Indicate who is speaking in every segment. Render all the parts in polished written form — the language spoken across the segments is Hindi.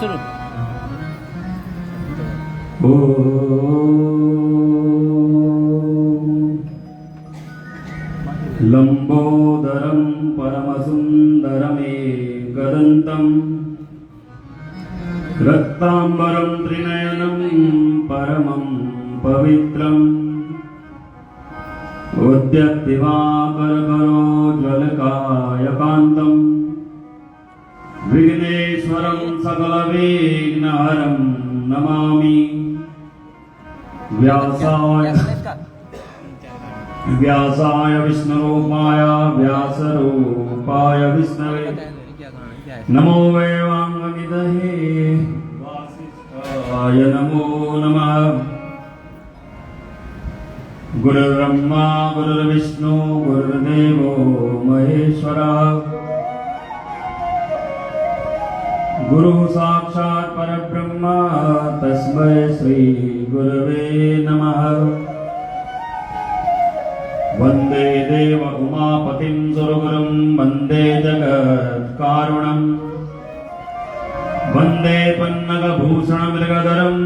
Speaker 1: सुरू.
Speaker 2: लंबोदरं परमसुन्दरमेकदन्तं रक्ताम्बरं त्रिनयनं परमं पवित्रम् उद्यत्तिवाकरकरोज्ज्वलकायकान्तम् विघ्नेश्वरं सकलविघ्नहरं नमामि. व्यासाय विष्णुरूपाय व्यासरूपाय विष्णवे नमो वैवांगनिधये वासिष्ठाय नमो नमः. गुरुर्ब्रह्मा गुरुर्विष्णु गुरुर्देवो महेश्वरः. गुरु साक्षात् परब्रह्म तस्मै श्री गुरवे नमः. वंदे देव उमापतिं सुरगुरुं वंदे जगत्कारुणं वंदे पन्नगभूषणमृगधरं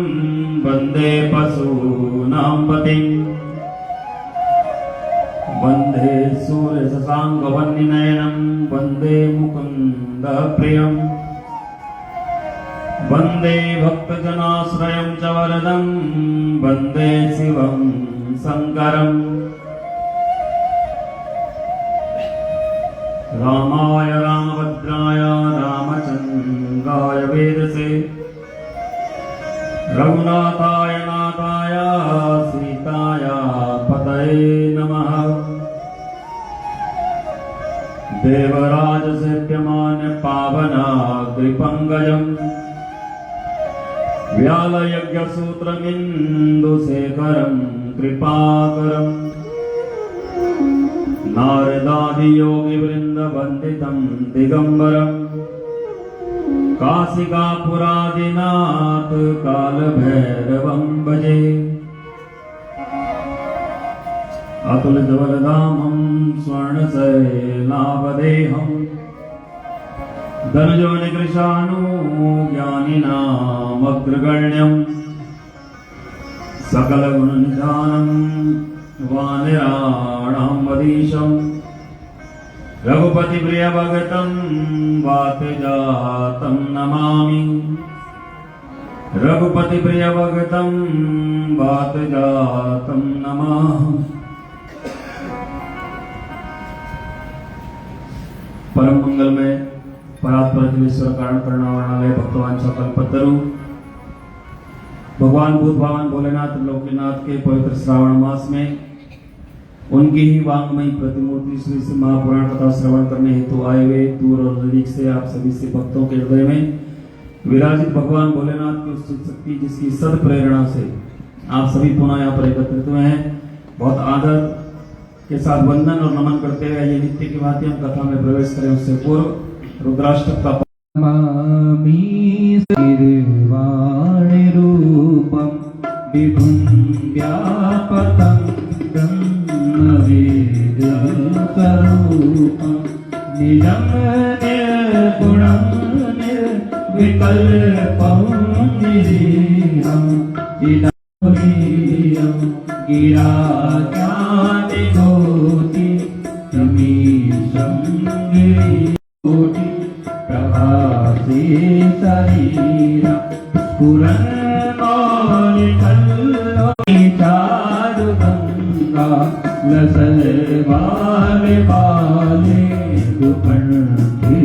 Speaker 2: वंदे पशूनां पतिं वंदे सूर्यशशाङ्कवह्निनयनं वंदे मुकुन्दप्रियं वंदे भक्तजनाश्रयं च वरदं वंदे शिवं शङ्करम्. रामाय रामभद्राय रामचन्द्राय वेदसे रघुनाथाय नाथाय सीताय पतये नमः. देवराजसेव्यमान्य पावनाग्रिपङ्कजं व्यालयज्ञसूत्रमिन्दुशेखरं कृपाकरम्. नारदादियोगिवृन्दवन्दितं दिगम्बरं काशिकापुरादिनाथ कालभैरवं भजे. अतुलितवरदामं स्वर्णशैलावदेहं धनुजोनिकृशानु ज्ञानिनामग्रगण्यं सकलगुणनिधानं वानराणां वदीशं रघुपतिप्रियभगतं वातजातं नमामि. रघुपतिप्रियभगतं वातजातं नमामि. परम मंगल में परात्पर जीवेश्वर कारण करना वर्णालय भक्तवांछा कल्पतरु भगवान भूत भावन भोलेनाथ लोकनाथ के पवित्र श्रावण मास में उनकी ही वांगमयी प्रतिमूर्ति श्री श्री महापुराण कथा श्रवण करने हेतु आए हुए दूर और नजदीक से आप सभी से भक्तों के हृदय में विराजित भगवान भोलेनाथ की उस शक्ति जिसकी सद प्रेरणा से आप सभी पुनः यहाँ पर एकत्रित हुए हैं. बहुत आदर के साथ वंदन और नमन करते हुए ये नित्य की भांति हम कथा में प्रवेश करें उससे पूर्व रुद्राष्टक का रूपम विभुं व्यापकं ब्रह्मवेदस्वरूपं निजं निर्गुणं निर्विकल्पं निरीहं चिदाभूतं गिराज्ञानिगोति समीशं गिरिकोटि प्रभासे शरीरं पुरन्मौलिकल्लोचारुगङ्गा लसल्वाले बाले दुकण्ठे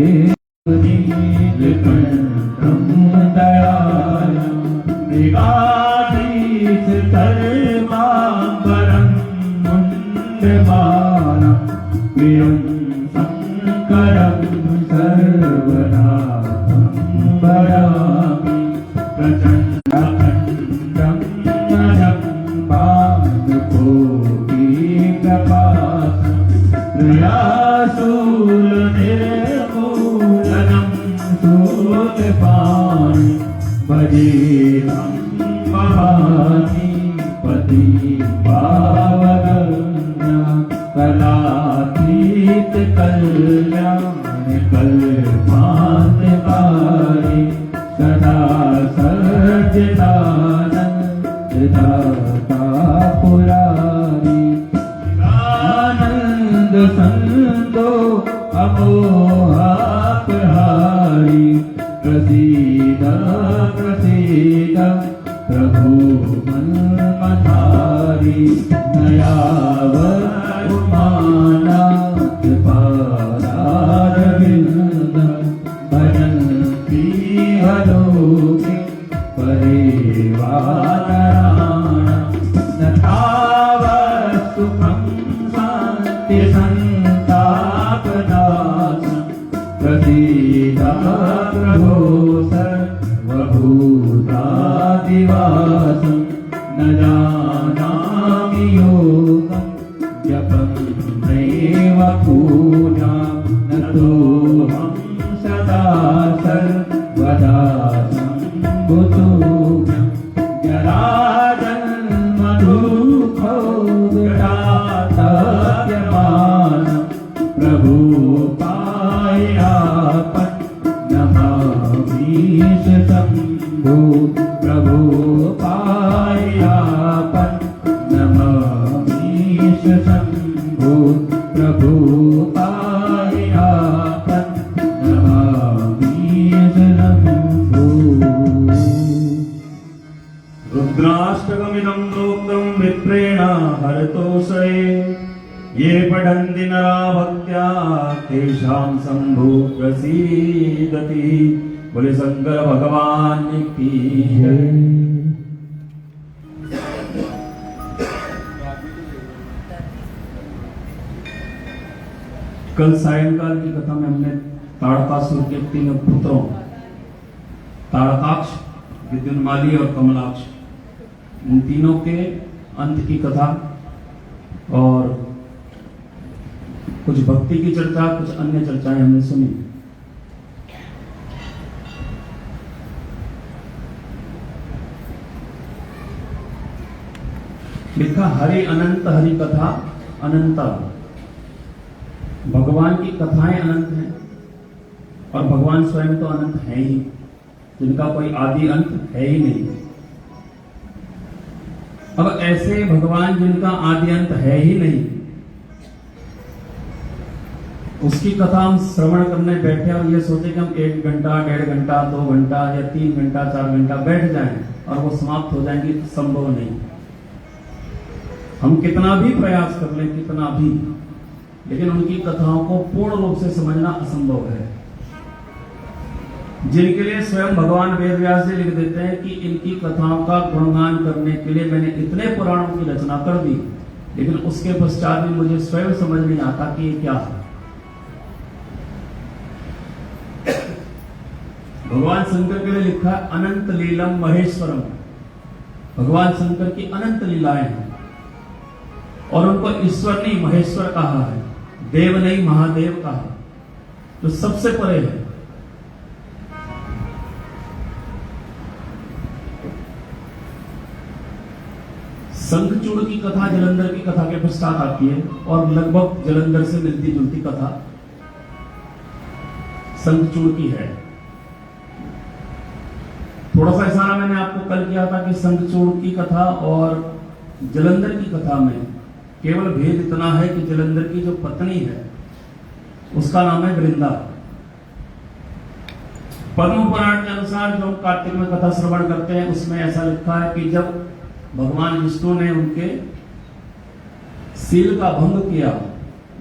Speaker 2: नीलकण्ठं दयालं मृगाधीश सर्वाम्बरं मुण्डमानं वीरं शङ्करं सर्वनाथं भजामि. प्रचण्डखण्डं नरं पादकोटिप्रपातं त्रयाशूलनिर्मूलनं शूलपाणि भजेहं भवानी पति पावगम्या कलातीत कल्याण कल्पान्तकारी
Speaker 1: सदा सच्चिदानंद पुरारी आनंद संतो अमोहापहारी प्रसीद प्रसीद प्रभु मनमधारी नयावमाना कृपादारविंद भजन्ति हलोके परिवाराण नथावस्तुखं शान्ति संतापनाशं प्रसीद प्रभो सर्वभूतादिवासं न जानामि योगं जपं नैव पूजां नतोऽहं सदा सर्वदा शम्भुतुभ्यं जराजन्मदुःखो विरातप्यमानं प्रभु पायापन् नमामीश शम्भो प्रभु पायापन् नमामीश शम्भो प्रभु पायापन् नमामीश शम्भो।
Speaker 2: रुद्राष्टकमिदं प्रोक्तं विप्रेण हरतोषये ये पठन्ति नरा भक्त्या तेषां शम्भो प्रसीदति। बोले शंकर भगवान की जय। कल सायंकाल की कथा में हमने ताड़कासुर के 3 पुत्रों ताड़काक्ष, विद्युन्माली और कमलाक्ष, उन तीनों के अंत की कथा और कुछ भक्ति की चर्चा, कुछ अन्य चर्चाएं हमने सुनी। लिखा हरि अनंत, हरि कथा अनंता। भगवान की कथाएं अनंत हैं और भगवान स्वयं तो अनंत है ही, जिनका कोई आदि अंत है ही नहीं। अब ऐसे भगवान जिनका आदि अंत है ही नहीं, उसकी कथा हम श्रवण करने बैठे और ये सोचे कि हम 1 घंटा, 1.5 घंटा, 2 घंटा या 3 घंटा, 4 घंटा बैठ जाएं और वो समाप्त हो जाएंगी, तो संभव नहीं। हम कितना भी प्रयास कर लें, कितना भी, लेकिन उनकी कथाओं को पूर्ण रूप से समझना असंभव है। जिनके लिए स्वयं भगवान वेद व्यास जी लिख देते हैं कि इनकी कथाओं का गुणगान करने के लिए मैंने इतने पुराणों की रचना कर दी, लेकिन उसके पश्चात भी मुझे स्वयं समझ नहीं आता कि ये क्या है। भगवान शंकर के लिए लिखा है अनंत लीलम महेश्वरम। भगवान शंकर की अनंत लीलाएं हैं और उनको ईश्वर नहीं महेश्वर कहा है, देव नहीं महादेव कहा, जो सबसे परे है। शंखचूड़ की कथा जलंधर की कथा के पश्चात आती है और लगभग जलंधर से मिलती जुलती कथा शंखचूड़ की है। थोड़ा सा इशारा मैंने आपको कल किया था कि शंखचूड़ की कथा और जलंधर की कथा में केवल भेद इतना है कि जलंधर की जो पत्नी है उसका नाम है वृंदा। पद्म पुराण के अनुसार जो कार्तिक में कथा श्रवण करते हैं उसमें ऐसा लिखा है कि जब भगवान विष्णु ने उनके सील का भंग किया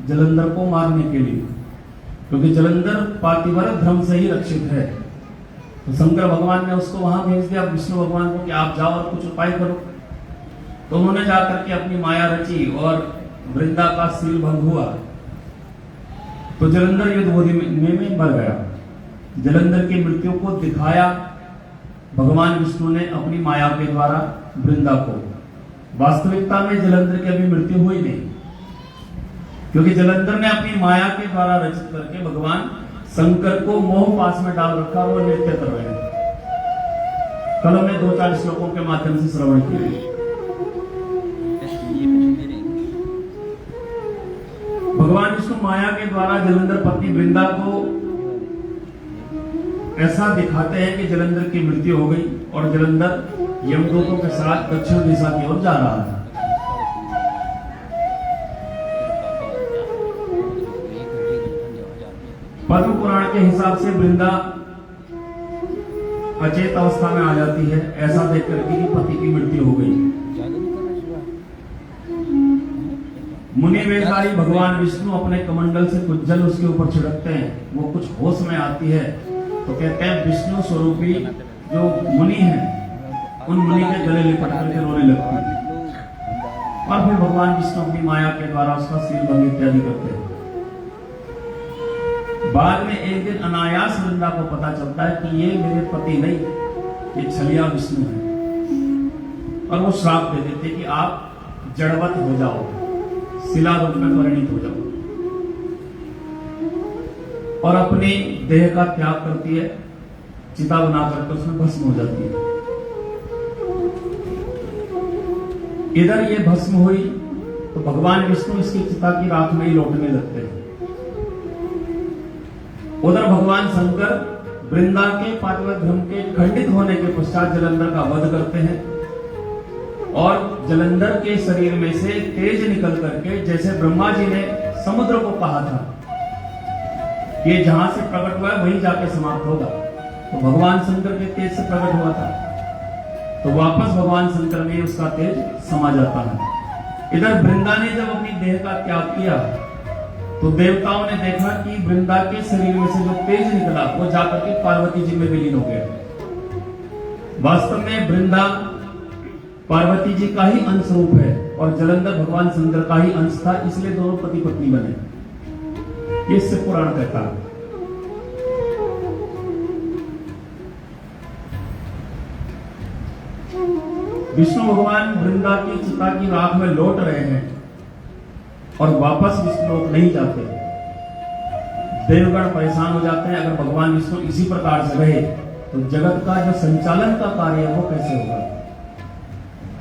Speaker 2: जलंधर को मारने के लिए, क्योंकि जलंधर पातिव्रत धर्म से ही रक्षित है, तो शंकर भगवान ने उसको वहां भेज दिया विष्णु भगवान को कि आप जाओ और कुछ उपाय करो। तो उन्होंने जाकर के अपनी माया रची और वृंदा का सील भंग हुआ, तो जलंधर युद्ध भूमि में मर गया। जलंधर की मृत्यु को दिखाया भगवान विष्णु ने अपनी माया के द्वारा वृंदा को। वास्तविकता में जलंधर की अभी मृत्यु हुई नहीं, क्योंकि जलंधर ने अपनी माया के द्वारा रचित करके भगवान शंकर को मोह पास में डाल रखा और नृत्य कर रहे हैं। कल हमने 2-4 श्लोकों के माध्यम से श्रवण किया। भगवान विष्णु माया के द्वारा जलंधर पत्नी वृंदा को ऐसा दिखाते हैं कि जलंधर की मृत्यु हो गई और जलंधर यमदूतों के साथ दक्षिण दिशा की ओर जा रहा है। पद्म पुराण के हिसाब से वृंदा अचेत अवस्था में आ जाती है, ऐसा देख करके कि पति की मृत्यु हो गई। मुनि वेशधारी भगवान विष्णु अपने कमंडल से कुछ जल उसके ऊपर छिड़कते हैं, वो कुछ होश में आती है तो कहते हैं विष्णु स्वरूपी जो मुनि हैं उन मुनि के गले लिपट करके रोने लगती है और फिर भगवान विष्णु अपनी माया के द्वारा उसका सिर भंग इत्यादि करते हैं। बाद में एक दिन अनायास वृंदा को पता चलता है कि ये मेरे पति नहीं, ये छलिया विष्णु है और वो श्राप दे देते कि आप जड़वत हो जाओ, शिला रूप में परिणित हो जाओ और अपनी देह का त्याग करती है, चिता बना करके उसमें भस्म हो जाती है। इधर ये भस्म हुई तो भगवान विष्णु इसकी चिता की राख में ही लौटने लगते हैं। उधर भगवान शंकर वृंदा के पार्वत धर्म के खंडित होने के पश्चात जलंधर का वध करते हैं और जलंधर के शरीर में से तेज निकल करके, जैसे ब्रह्मा जी ने समुद्र को कहा था ये जहां से प्रकट हुआ है वहीं जाके समाप्त होगा, तो भगवान शंकर के तेज से प्रकट हुआ था तो वापस भगवान शंकर में उसका तेज समा जाता है। इधर वृंदा ने जब अपनी देह का त्याग किया तो देवताओं ने देखा कि वृंदा के शरीर में से जो तेज निकला वो जाकर के पार्वती जी में विलीन हो गया। वास्तव में वृंदा पार्वती जी का ही अंश रूप है और जलंधर भगवान शंकर का ही अंश था, इसलिए दोनों पति पत्नी बने, ये शिव पुराण कहता है। विष्णु भगवान वृंदा की चिता की राख में लौट रहे हैं और वापस विष्णुलोक नहीं जाते। देवगण परेशान हो जाते हैं, अगर भगवान विष्णु इसी प्रकार से रहे तो जगत का जो संचालन का कार्य है वो कैसे होगा।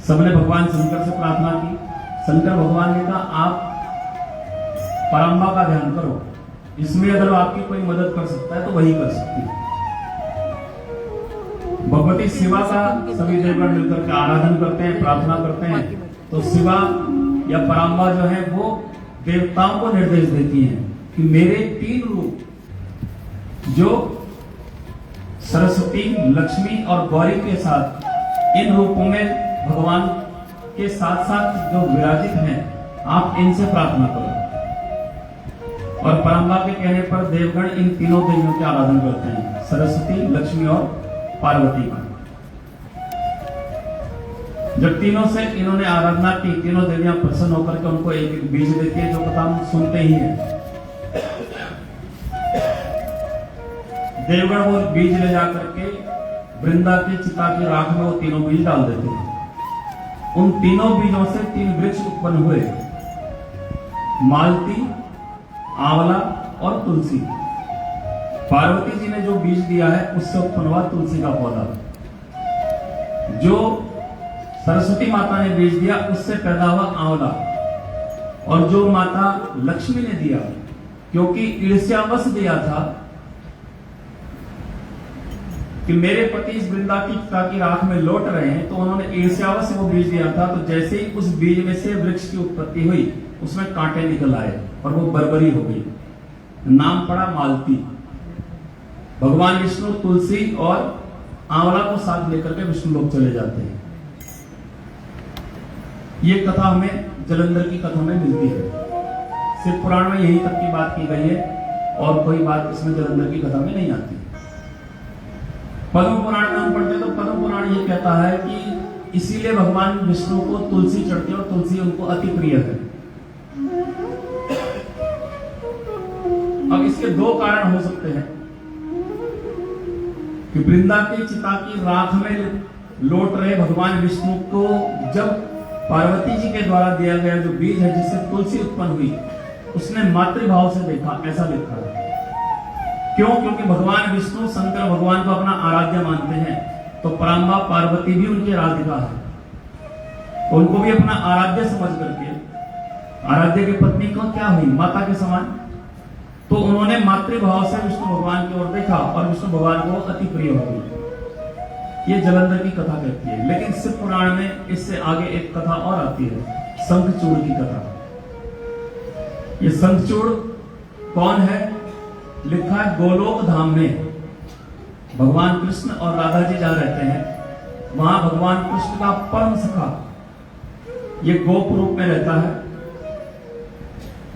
Speaker 2: सबने भगवान शंकर से प्रार्थना की, शंकर भगवान ने कहा आप पराम्बा का ध्यान करो, इसमें अगर आपकी कोई मदद कर सकता है तो वही कर सकती है। भगवती शिवा का सभी देवगण मिलकर के आराधन करते हैं, प्रार्थना करते हैं, तो शिवा या पराम्बा जो है वो देवताओं को निर्देश देती हैं कि मेरे 3 रूप जो सरस्वती, लक्ष्मी और गौरी के साथ, इन रूपों में भगवान के साथ साथ जो विराजित हैं आप इनसे प्रार्थना करो। और पराम्बा के कहने पर देवगण इन तीनों देवियों की आराधना करते हैं, सरस्वती, लक्ष्मी और पार्वती का। जब तीनों से इन्होंने आराधना की, तीनों देवियां प्रसन्न होकर के उनको एक एक बीज देती है, जो कथा हम सुनते ही हैं। देवगण वो बीज ले जाकर के वृंदा की चिता की राख में वो तीनों बीज डाल देते हैं। उन तीनों बीजों से 3 वृक्ष उत्पन्न हुए, मालती, आंवला और तुलसी। पार्वती जी ने जो बीज दिया है उससे उत्पन्न हुआ तुलसी का पौधा। जो सरस्वती माता ने बीज दिया उससे पैदा हुआ आंवला। और जो माता लक्ष्मी ने दिया, क्योंकि ईर्ष्यावश दिया था कि मेरे पति इस वृंदा की चिता की राख में लौट रहे हैं, तो उन्होंने ईर्ष्यावश वो बीज दिया था। तो जैसे ही उस बीज में से वृक्ष की उत्पत्ति हुई उसमें कांटे निकल आए और वो बरबरी हो गई, नाम पड़ा मालती। भगवान विष्णु तुलसी और आंवला को साथ लेकर के विष्णु लोक चले जाते हैं। ये कथा हमें जलंधर की कथा में मिलती है। शिव पुराण में यही तक की बात की गई है और कोई बात इसमें जलंधर की कथा में नहीं आती। पद्म पुराण में हम पढ़ते तो पद्म पुराण ये कहता है कि इसीलिए भगवान विष्णु को तुलसी चढ़ती है और तुलसी उनको अति प्रिय है। अब इसके 2 कारण हो सकते हैं कि वृंदा की चिता की राख में लौट रहे भगवान विष्णु को जब पार्वती जी के द्वारा दिया गया जो बीज है जिससे तुलसी उत्पन्न हुई, उसने मातृभाव से देखा, ऐसा लिखा है। क्यों? क्योंकि भगवान विष्णु शंकर भगवान को अपना आराध्य मानते हैं, तो पराम्बा पार्वती भी उनकी आराधिका है, तो उनको भी अपना आराध्य समझ करके, आराध्य की पत्नी को क्या हुई? माता के समान, तो उन्होंने मातृभाव से विष्णु भगवान की ओर देखा और विष्णु भगवान को अति प्रिय हो गई। ये जलंधर की कथा कहती है। लेकिन शिव पुराण में इससे आगे एक कथा और आती है, शंखचूड़ की कथा। ये शंखचूड़ कौन है? लिखा है गोलोक धाम में भगवान कृष्ण और राधा जी जहां रहते हैं, वहां भगवान कृष्ण का परम सखा ये गोप रूप में रहता है।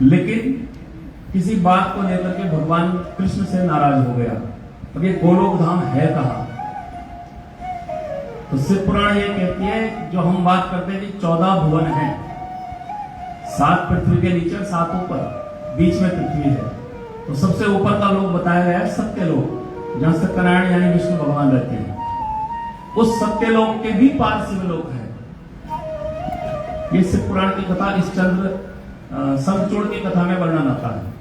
Speaker 2: लेकिन किसी बात को लेकर के भगवान कृष्ण से नाराज हो गया। अब ये गोलोक धाम है कहां? तो शिव पुराण ये कहती है, जो हम बात करते हैं कि 14 भुवन हैं, 7 पृथ्वी के नीचे 7 ऊपर, बीच में पृथ्वी है। तो सबसे ऊपर का लोक बताया गया है सत्यलोक, जहां सत्यनारायण यानी विष्णु भगवान रहते हैं। उस सत्यलोक के भी पार शिवलोक है। ये शिव पुराण की कथा इस चंद्र शंखचूड़ की कथा में वर्णन आता है।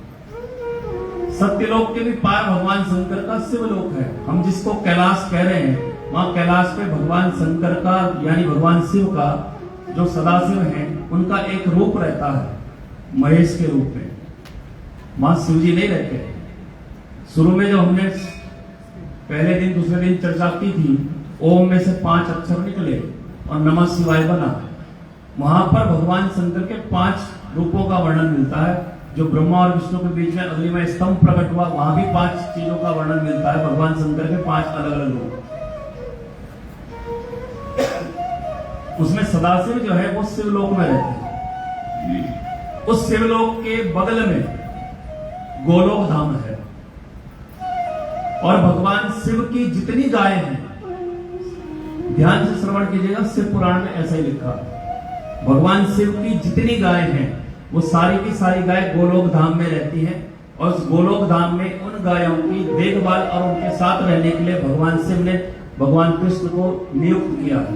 Speaker 2: सत्यलोक के भी पार भगवान शंकर का शिवलोक है। हम जिसको कैलाश कह रहे हैं, वहां कैलाश पे भगवान शंकर का यानी भगवान शिव का जो सदाशिव हैं, उनका एक रूप रहता है महेश के रूप में। वहां शिव जी नहीं रहते। शुरू में जो हमने पहले दिन दूसरे दिन चर्चा की थी, ओम में से 5 अक्षर निकले और नमः शिवाय बना। वहां पर भगवान शंकर के 5 रूपों का वर्णन मिलता है। जो ब्रह्मा और विष्णु के बीच में अग्नि में स्तंभ प्रकट हुआ, वहां भी 5 चीजों का वर्णन मिलता है। भगवान शंकर के 5 अलग अलग रूप। उसमें सदाशिव जो है वो शिवलोक में रहते हैं। उस शिवलोक के बगल में गोलोक धाम है। और भगवान शिव की जितनी गायें हैं, ध्यान से श्रवण कीजिएगा, शिव पुराण में ऐसा ही लिखा। भगवान शिव की जितनी गायें हैं, वो सारी की सारी गाय गोलोक धाम में रहती हैं। और उस गोलोक धाम में उन गायों की देखभाल और उनके साथ रहने के लिए भगवान शिव ने भगवान कृष्ण को नियुक्त किया है।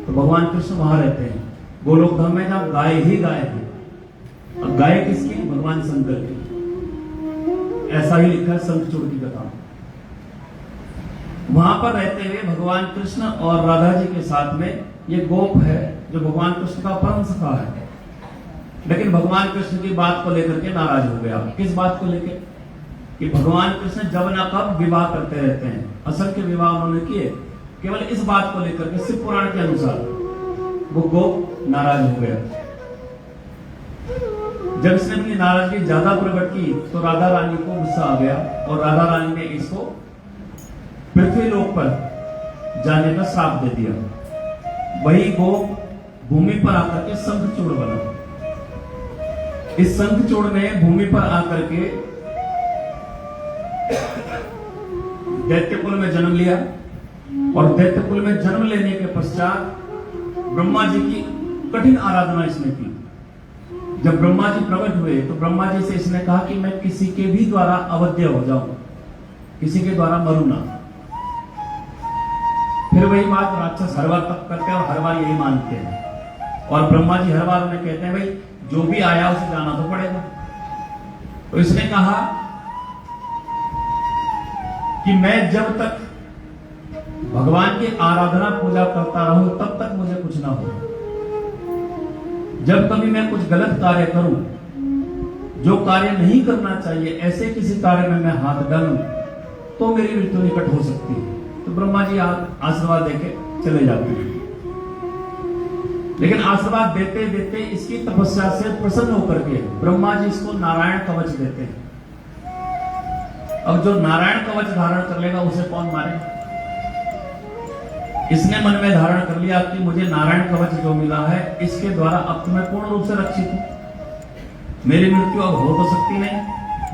Speaker 2: तो भगवान कृष्ण वहां रहते हैं गोलोक धाम में, जहां गाय ही गाय है। अब गाय किसकी? भगवान शंकर की। ऐसा ही लिखा है शंखचूड़ की कथा। वहां पर रहते हुए भगवान कृष्ण और राधा जी के साथ में ये गोप है, जो भगवान कृष्ण का परम सखा है। लेकिन भगवान कृष्ण की बात को लेकर के नाराज हो गया। किस बात को लेकर? कि भगवान कृष्ण जब न कब विवाह करते रहते हैं। असंख्य विवाह उन्होंने किए, केवल इस बात को लेकर के शिव पुराण के अनुसार वो गोप नाराज हो गया। जब इसने अपनी नाराजगी ज्यादा प्रकट की तो राधा रानी को गुस्सा आ गया और राधा रानी ने इसको पृथ्वी लोक पर जाने का श्राप दे दिया। वही गोप भूमि पर आकर के शंखचूड़ बना। इस शंखचूड़ ने भूमि पर आकर के दैत्यकुल में जन्म लिया। और दैत्यकुल में जन्म लेने के पश्चात ब्रह्मा जी की कठिन आराधना इसने की। जब ब्रह्मा जी प्रकट हुए तो ब्रह्मा जी से इसने कहा कि मैं किसी के भी द्वारा अवध्य हो जाऊं, किसी के द्वारा मरूं ना। फिर वही बात राक्षस हर बार तप करते हैं और हर बार यही मानते हैं। और ब्रह्मा जी हर बार उन्हें कहते हैं, भाई जो भी आया उसे जाना तो पड़ेगा। तो इसने कहा कि मैं जब तक भगवान की आराधना पूजा करता रहूं तब तक मुझे कुछ ना हो। जब कभी मैं कुछ गलत कार्य करूं, जो कार्य नहीं करना चाहिए, ऐसे किसी कार्य में मैं हाथ डालूं तो मेरी मृत्यु निकट हो सकती है। तो ब्रह्मा जी आशीर्वाद देके चले जाते हैं। लेकिन आशीर्वाद देते देते इसकी तपस्या से प्रसन्न होकर के ब्रह्मा जी इसको नारायण कवच देते हैं। अब जो नारायण कवच धारण कर लेगा उसे कौन मारे? इसने मन में धारण कर लिया कि मुझे नारायण कवच जो मिला है, इसके द्वारा अब तो मैं पूर्ण रूप से रक्षित हूं, मेरी मृत्यु अब हो तो सकती नहीं।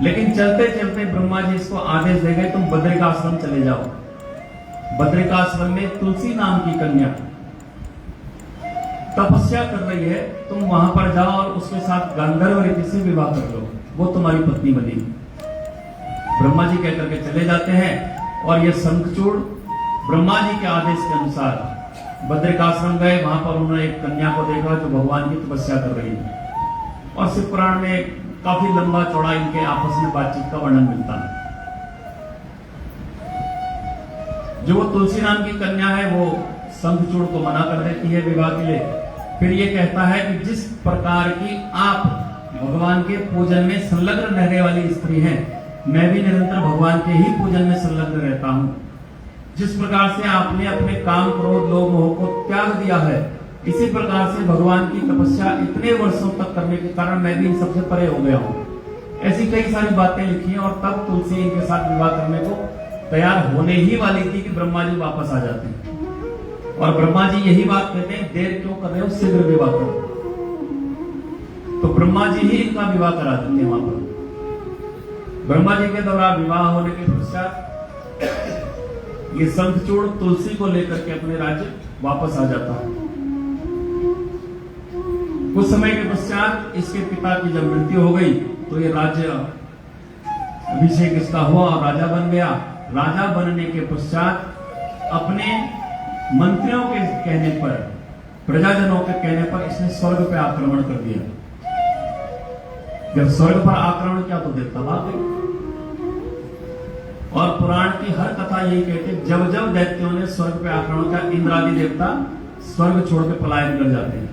Speaker 2: लेकिन चलते चलते ब्रह्मा जी इसको आदेश दे गए, तुम बद्रिकाश्रम चले जाओ। बद्रिकाश्रम में तुलसी नाम की कन्या तपस्या कर रही है, तुम वहां पर जाओ और उसके साथ गांधर्व रीति से विवाह कर लो, वो तुम्हारी पत्नी बनेगी। ब्रह्मा जी कहकर के चले जाते हैं और ये शंखचूड़ ब्रह्मा जी के आदेश के अनुसार बद्रिकाश्रम गए। वहां पर उन्होंने एक कन्या को देखा जो भगवान की तपस्या कर रही है। और शिव पुराण में काफी लंबा चौड़ा इनके आपस में बातचीत का वर्णन मिलता है। जो वो तुलसी नाम की कन्या है वो शंखचूड़ को मना कर देती है विवाह के लिए। फिर ये कहता है कि जिस प्रकार की आप भगवान के पूजन में संलग्न रहने वाली स्त्री हैं, मैं भी निरंतर भगवान के ही पूजन में संलग्न रहता हूँ। जिस प्रकार से आपने अपने काम, क्रोध, लोभ, मोह को त्याग दिया है, इसी प्रकार से भगवान की तपस्या इतने वर्षों तक करने के कारण मैं भी इन सबसे परे हो गया हूँ। ऐसी कई सारी बातें लिखी हैं और तब तुलसी इनके साथ विवाह करने को तैयार होने ही वाली थी कि ब्रह्मा जी वापस आ जाते हैं। और ब्रह्मा जी यही बात कहते हैं, देर क्यों कर रहे हो, शीघ्र विवाह करो। तो ब्रह्मा जी ही इनका विवाह करा देते हैं। वहां पर ब्रह्मा जी के द्वारा विवाह होने के पश्चात ये शंखचूड़ तुलसी को लेकर के अपने राज्य वापस आ जाता है। कुछ समय के पश्चात इसके पिता की जब मृत्यु हो गई तो ये राज्य अभिषेक इसका हुआ और राजा बन गया। राजा बनने के पश्चात अपने मंत्रियों के कहने पर, प्रजाजनों के कहने पर इसने स्वर्ग पे आक्रमण कर दिया। जब स्वर्ग पर आक्रमण किया तो देवता भाग गए। और पुराण की हर कथा यही कहती है, जब जब दैत्यों ने स्वर्ग पे आक्रमण किया, इंद्रादि देवता स्वर्ग छोड़ के पलायन कर जाते हैं।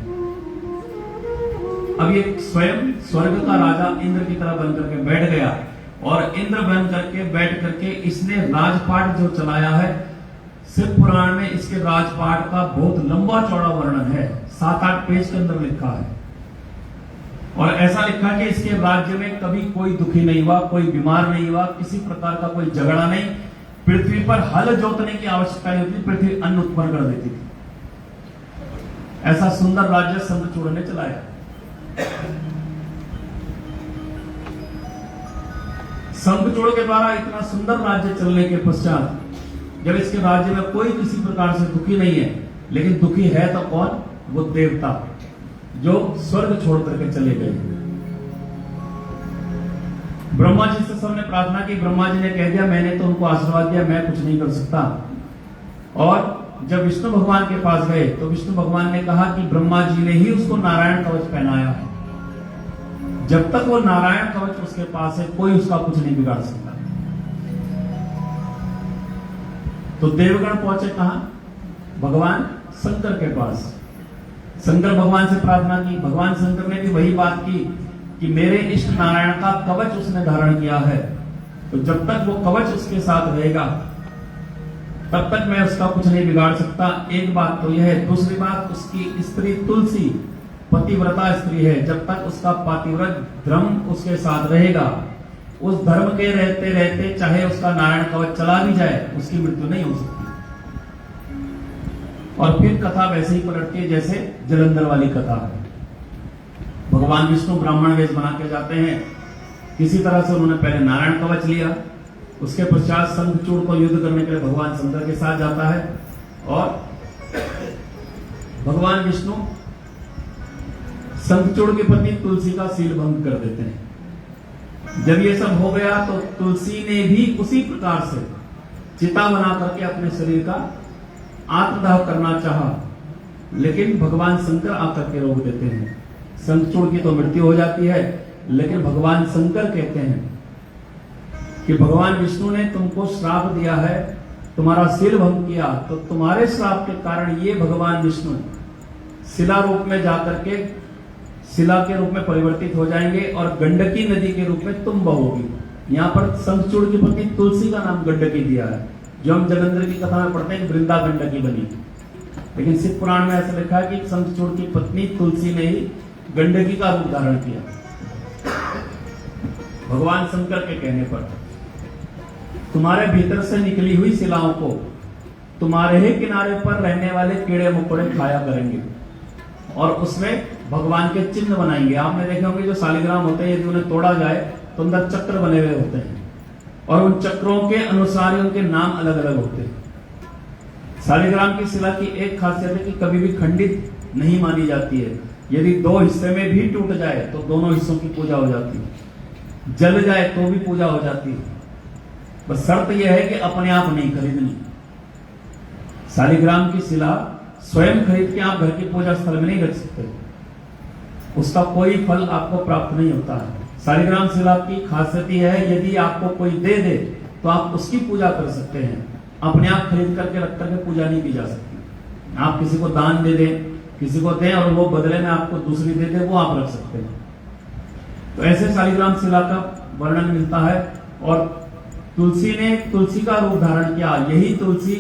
Speaker 2: अब ये स्वयं स्वर्ग का राजा इंद्र की तरह बन करके बैठ गया और इंद्र बन करके बैठ करके इसने राजपाट जो चलाया है। शिव पुराण में इसके राजपाट का बहुत लंबा चौड़ा वर्णन है, 7-8 पेज के अंदर लिखा है। और ऐसा लिखा कि इसके राज्य में कभी कोई दुखी नहीं हुआ, कोई बीमार नहीं हुआ, किसी प्रकार का कोई झगड़ा नहीं। पृथ्वी पर हल जोतने की आवश्यकता नहीं होती, पृथ्वी अन्न उत्पन्न कर देती थी। ऐसा सुंदर राज्य शंखचूड़ ने चलाया। शंखचूड़ के द्वारा इतना सुंदर राज्य चलने के पश्चात जब इसके राज्य में कोई किसी प्रकार से दुखी नहीं है, लेकिन दुखी है तो कौन, वो देवता जो स्वर्ग छोड़ करके चले गए। ब्रह्मा जी से सबने प्रार्थना की। ब्रह्मा जी ने कह दिया, मैंने तो उनको आशीर्वाद दिया, मैं कुछ नहीं कर सकता। और जब विष्णु भगवान के पास गए तो विष्णु भगवान ने कहा कि ब्रह्मा जी ने ही उसको नारायण कवच पहनाया है। जब तक वो नारायण कवच उसके पास है, कोई उसका कुछ नहीं बिगाड़ सकता। तो देवगण पहुंचे कहां, भगवान शंकर के पास। शंकर भगवान से प्रार्थना की। भगवान शंकर ने भी वही बात की कि मेरे इष्ट नारायण का कवच उसने धारण किया है, तो जब तक वो कवच उसके साथ रहेगा तब तक मैं उसका कुछ नहीं बिगाड़ सकता। एक बात तो यह है। दूसरी बात, उसकी स्त्री तुलसी पतिव्रता स्त्री है। जब तक उसका पातिव्रत धर्म उसके साथ रहेगा, उस धर्म के रहते रहते चाहे उसका नारायण कवच चला भी जाए, उसकी मृत्यु नहीं हो सकती। और फिर कथा वैसे ही पलटती है जैसे जलंधर वाली कथा है। भगवान विष्णु ब्राह्मण वेश बना के जाते हैं। किसी तरह से उन्होंने पहले नारायण कवच लिया, उसके पश्चात शंखचूड़ को युद्ध करने के लिए भगवान शंकर के साथ जाता है और भगवान विष्णु शंखचूड़ के पत्नी तुलसी का शील भंग कर देते हैं। जब ये सब हो गया तो तुलसी ने भी उसी प्रकार से चिता बना करके अपने शरीर का आत्मदाह करना चाहा, लेकिन भगवान शंकर आकर के रोक देते हैं। शंखचूड़ की तो मृत्यु हो जाती है, लेकिन भगवान शंकर कहते हैं कि भगवान विष्णु ने तुमको श्राप दिया है, तुम्हारा शील भंग किया, तो तुम्हारे श्राप के कारण ये भगवान विष्णु शिला रूप में जाकर के शिला के रूप में परिवर्तित हो जाएंगे और गंडकी नदी के रूप में तुम बहोगी। यहाँ पर शंखचूड़ की पत्नी तुलसी का नाम गंडकी दिया है, जो हम जलंधर की कथा में पढ़ते हैं, वृंदा गंडकी बनी। लेकिन शिव पुराण में ऐसा लिखा है कि शंखचूड़ की पत्नी तुलसी ने ही गंडकी का रूप धारण किया। भगवान शंकर के कहने पर तुम्हारे भीतर से निकली हुई शिलाओं को तुम्हारे ही किनारे पर रहने वाले कीड़े मकोड़े खाया करेंगे और उसमें भगवान के चिन्ह बनाएंगे। आपने देखे होंगे जो शालिग्राम होते हैं, यदि उन्हें तोड़ा जाए तो अंदर चक्र बने हुए होते हैं और उन चक्रों के अनुसार ही उनके नाम अलग अलग होते हैं। शालिग्राम की शिला की एक खासियत है कि कभी भी खंडित नहीं मानी जाती है। यदि दो हिस्से में भी टूट जाए तो दोनों हिस्सों की पूजा हो जाती है, जल जाए तो भी पूजा हो जाती है। बस शर्त यह है कि अपने आप नहीं खरीदनी। शालिग्राम की शिला स्वयं खरीद के आप घर की पूजा स्थल में नहीं रख सकते, उसका कोई फल आपको प्राप्त नहीं होता है। शालिग्राम शिला की खासियत यह है, यदि आपको कोई दे दे तो आप उसकी पूजा कर सकते हैं, अपने आप खरीद करके रख करके पूजा नहीं की जा सकती। आप किसी को दान दे दें, किसी को दें और वो बदले में आपको दूसरी दे दे, वो आप रख सकते हैं। तो ऐसे शालिग्राम शिला का वर्णन मिलता है और तुलसी ने तुलसी का रूप धारण किया। यही तुलसी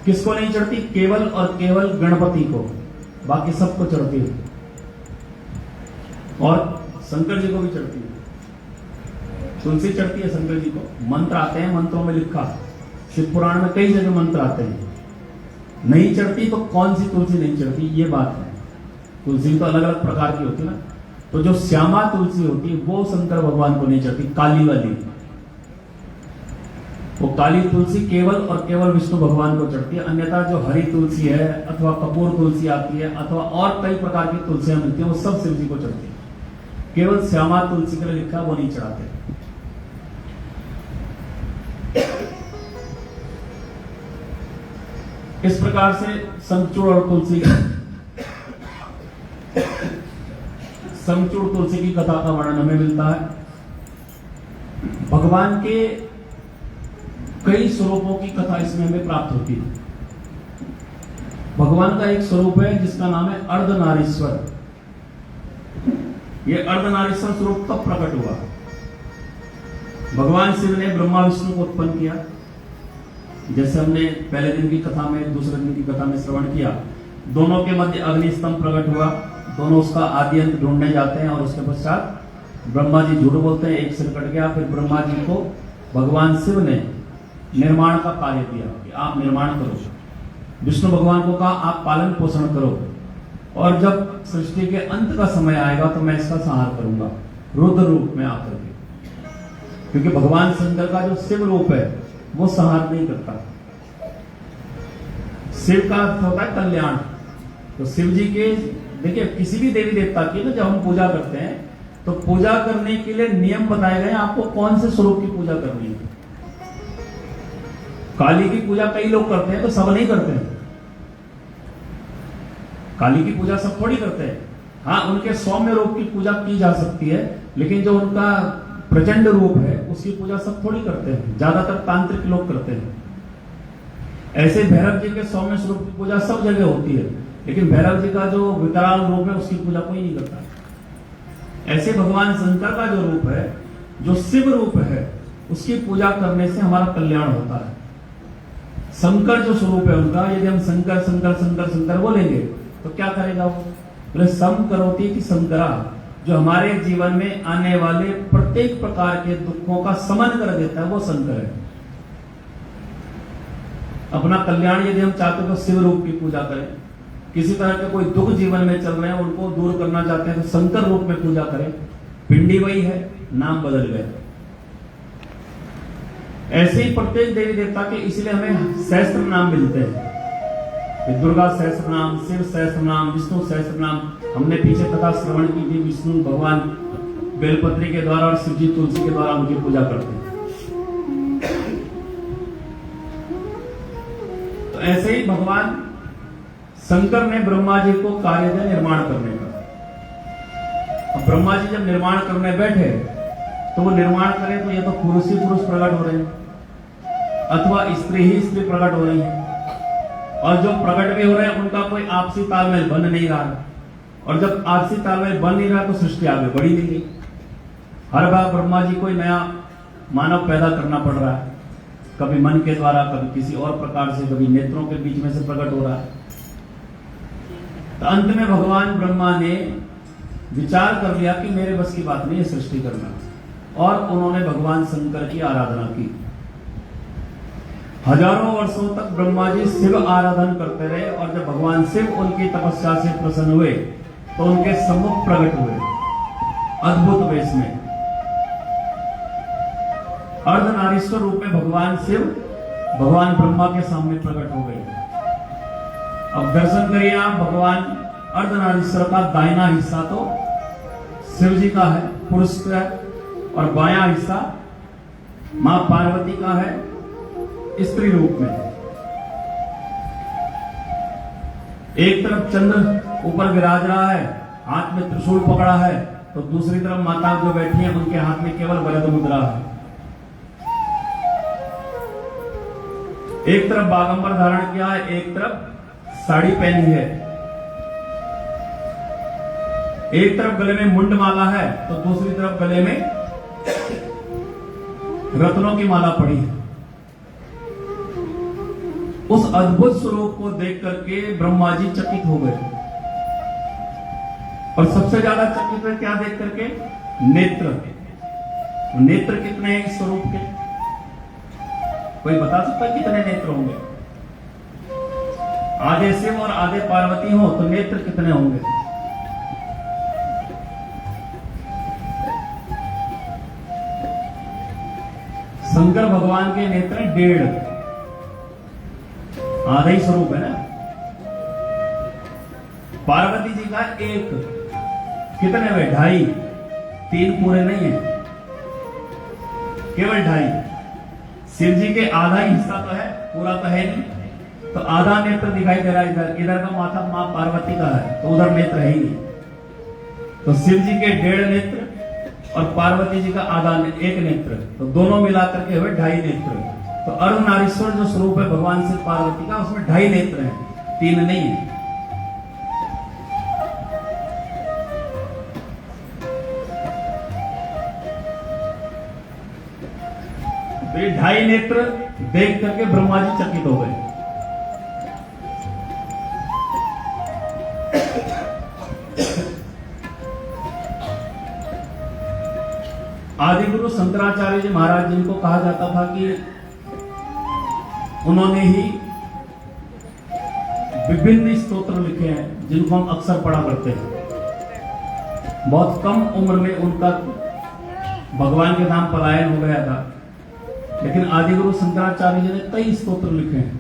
Speaker 2: किसको नहीं चढ़ती? केवल और केवल गणपति को, बाकी सबको चढ़ती है और शंकर जी को भी चढ़ती है। तुलसी चढ़ती है शंकर जी को। मंत्र आते हैं, मंत्रों में लिखा, शिव पुराण में कई जगह मंत्र आते हैं। नहीं चढ़ती तो कौन सी तुलसी नहीं चढ़ती, ये बात है। तुलसी तो अलग अलग प्रकार की होती है ना। तो जो श्यामा तुलसी होती है वो शंकर भगवान को नहीं चढ़ती, काली वाली। वो काली तुलसी केवल और केवल विष्णु भगवान को चढ़ती है। अन्यथा जो हरी तुलसी है अथवा कपूर तुलसी आती है अथवा और कई प्रकार की तुलसियां मिलती है, वो सब शिव जी को चढ़ती है। केवल श्यामा तुलसी के लिए लिखा, वो नहीं चढ़ाते। इस प्रकार से शंखचूड़ और तुलसी शंखचूड़ तुलसी की कथा का वर्णन हमें मिलता है। भगवान के कई स्वरूपों की कथा इसमें हमें प्राप्त होती है। भगवान का एक स्वरूप है जिसका नाम है अर्धनारीश्वर। यह अर्धनारीश्वर स्वरूप कब प्रकट हुआ? भगवान शिव ने ब्रह्मा विष्णु को उत्पन्न किया, जैसे हमने पहले दिन की कथा में, दूसरे दिन की कथा में श्रवण किया। दोनों के मध्य अग्नि स्तंभ प्रकट हुआ, दोनों उसका आदि अंत ढूंढने जाते हैं और उसके पश्चात ब्रह्मा जी झूठ बोलते हैं, एक सिर कट गया। फिर ब्रह्मा जी को भगवान शिव ने निर्माण का कार्य दिया कि आप निर्माण करो। विष्णु भगवान को कहा आप पालन पोषण करो, और जब सृष्टि के अंत का समय आएगा तो मैं इसका संहार करूंगा रुद्र रूप में आकर के। क्योंकि भगवान शंकर का जो शिव रूप है वो संहार नहीं करता। शिव का अर्थ होता है कल्याण। तो शिव जी के, देखिए किसी भी देवी देवता की ना जब हम पूजा करते हैं तो पूजा करने के लिए नियम बताए गए हैं, आपको कौन से स्वरूप की पूजा करनी है। काली की पूजा कई लोग करते हैं तो सब नहीं करते हैं। काली की पूजा सब थोड़ी करते हैं। हाँ, उनके सौम्य रूप की पूजा की जा सकती है, लेकिन जो उनका प्रचंड रूप है उसकी पूजा सब थोड़ी करते हैं। ज्यादातर तांत्रिक लोग करते हैं। ऐसे भैरव जी के सौम्य स्वरूप की पूजा सब जगह होती है, लेकिन भैरव जी का जो विकराल रूप है उसकी पूजा कोई नहीं करता। ऐसे भगवान शंकर का जो रूप है, जो शिव रूप है, उसकी पूजा करने से हमारा कल्याण होता है। शंकर जो स्वरूप है उनका, यदि हम शंकर शंकर शंकर शंकर बोलेंगे तो क्या करेगा वो? बोले सम करोति कि शंकरा, जो हमारे जीवन में आने वाले प्रत्येक प्रकार के दुखों का समन कर देता है, वो शंकर है। अपना कल्याण यदि हम चाहते हैं तो शिव रूप की पूजा करें। किसी तरह के कोई दुख जीवन में चल रहे हैं, उनको दूर करना चाहते हैं तो शंकर रूप में पूजा करें। पिंडी वही है, नाम बदल गए। ऐसे ही प्रत्येक देवी देवता के इसलिए हमें सहस्त्र नाम मिलते हैं। दुर्गा सहस्त्र नाम, शिव सहस्त्र नाम, विष्णु सहस्त्र नाम। हमने पीछे कथा श्रवण की थी, विष्णु भगवान बेलपत्री के द्वारा और शिव जी तुलसी के द्वारा उनकी पूजा करते हैं। तो ऐसे ही भगवान शंकर ने ब्रह्मा जी को कार्य दिया निर्माण करने का। अब ब्रह्मा जी जब निर्माण करने बैठे तो वो निर्माण करें तो ये तो पुरुष ही पुरुष प्रकट हो रहे हैं अथवा स्त्री ही स्त्री प्रकट हो रही है, और जो प्रकट भी हो रहे हैं उनका कोई आपसी तालमेल बन नहीं रहा है। और जब आपसी तालमेल बन नहीं रहा तो सृष्टि आगे बढ़ी नहीं गई। हर बार ब्रह्मा जी को नया मानव पैदा करना पड़ रहा है, कभी मन के द्वारा, कभी किसी और प्रकार से, कभी नेत्रों के बीच में से प्रकट हो रहा है। तो अंत में भगवान ब्रह्मा ने विचार कर लिया कि मेरे बस की बात नहीं है सृष्टि करना, और उन्होंने भगवान शंकर की आराधना की। हजारों वर्षों तक ब्रह्मा जी शिव आराधन करते रहे, और जब भगवान शिव उनकी तपस्या से प्रसन्न हुए तो उनके सम्मुख प्रकट हुए अद्भुत वेश में। अर्धनारीश्वर रूप में भगवान शिव भगवान ब्रह्मा के सामने प्रकट हो गए। अब दर्शन करिए आप, भगवान अर्धनारीश्वर का दाहिना हिस्सा तो शिव जी का है पुरुष का, और बायां हिस्सा मां पार्वती का है स्त्री रूप में। एक तरफ चंद्र ऊपर विराज रहा है, हाथ में त्रिशूल पकड़ा है, तो दूसरी तरफ माता जो बैठी है उनके हाथ में केवल वरद मुद्रा है। एक तरफ बागंबर धारण किया है, एक तरफ साड़ी पहनी है। एक तरफ गले में मुंड माला है तो दूसरी तरफ गले में रत्नों की माला पड़ी है। उस अद्भुत स्वरूप को देख करके ब्रह्मा जी चकित हो गए। और सबसे ज्यादा चकित है क्या देख करके? नेत्र। नेत्र कितने हैं इस स्वरूप के? कोई बता सकता है कितने नेत्र होंगे? आधे शिव और आधे पार्वती हो तो नेत्र कितने होंगे? शंकर भगवान के नेत्र 1.5, आधा ही स्वरूप है ना। पार्वती जी का 1, कितने हुए? 2.5, 3 पूरे नहीं है, केवल 2.5। शिव जी के आधा ही हिस्सा तो है, पूरा तो है नहीं, तो आधा नेत्र दिखाई दे रहा है। इधर इधर का माथा मां पार्वती का है, तो उधर नेत्र है ही नहीं। तो शिव जी के 1.5 नेत्र और पार्वती जी का आधा 1 नेत्र, तो दोनों मिलाकर के हुए 2.5 नेत्र। तो अर्धनारीश्वर जो स्वरूप है भगवान शिव पार्वती का, उसमें 2.5 नेत्र हैं, 3 नहीं है। तो ये 2.5 नेत्र देख करके ब्रह्मा जी चकित हो गए। आदि गुरु शंकराचार्य जी महाराज जिनको कहा जाता था कि उन्होंने ही विभिन्न स्तोत्र लिखे हैं जिनको हम अक्सर पढ़ा करते हैं। बहुत कम उम्र में उनका भगवान के नाम पलायन हो गया था, लेकिन आदि गुरु शंकराचार्य जी ने कई स्तोत्र लिखे हैं।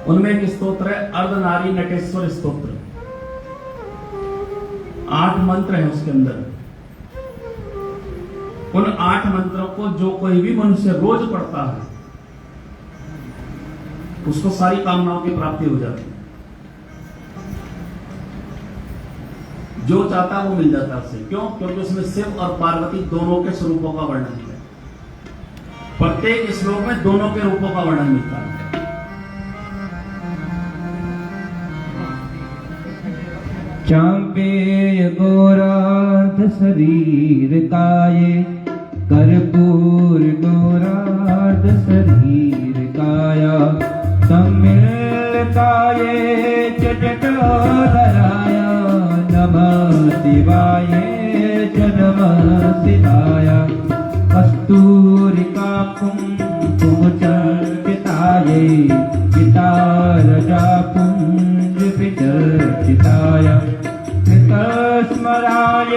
Speaker 2: उनमें एक स्तोत्र है अर्धनारी नटेश्वर स्तोत्र। 8 मंत्र हैं उसके अंदर। उन 8 मंत्रों को जो कोई भी मनुष्य रोज पढ़ता है उसको सारी कामनाओं की प्राप्ति हो जाती है। जो चाहता है वो मिल जाता है उससे। क्यों? क्योंकि उसमें शिव और पार्वती दोनों के स्वरूपों का वर्णन है। प्रत्येक श्लोक में दोनों के रूपों का वर्णन मिलता है।
Speaker 1: चांपेय गौरार्ध शरीर काये, कर्पूर गौरार्ध शरीर काया, सम्मिल काये च जटाधराय, नमः शिवाय च नमः शिवाय, कस्तूरिका कुंकुम चर्चिताये, चितारजा पुंज विचर्चिताय, कृतस्मराय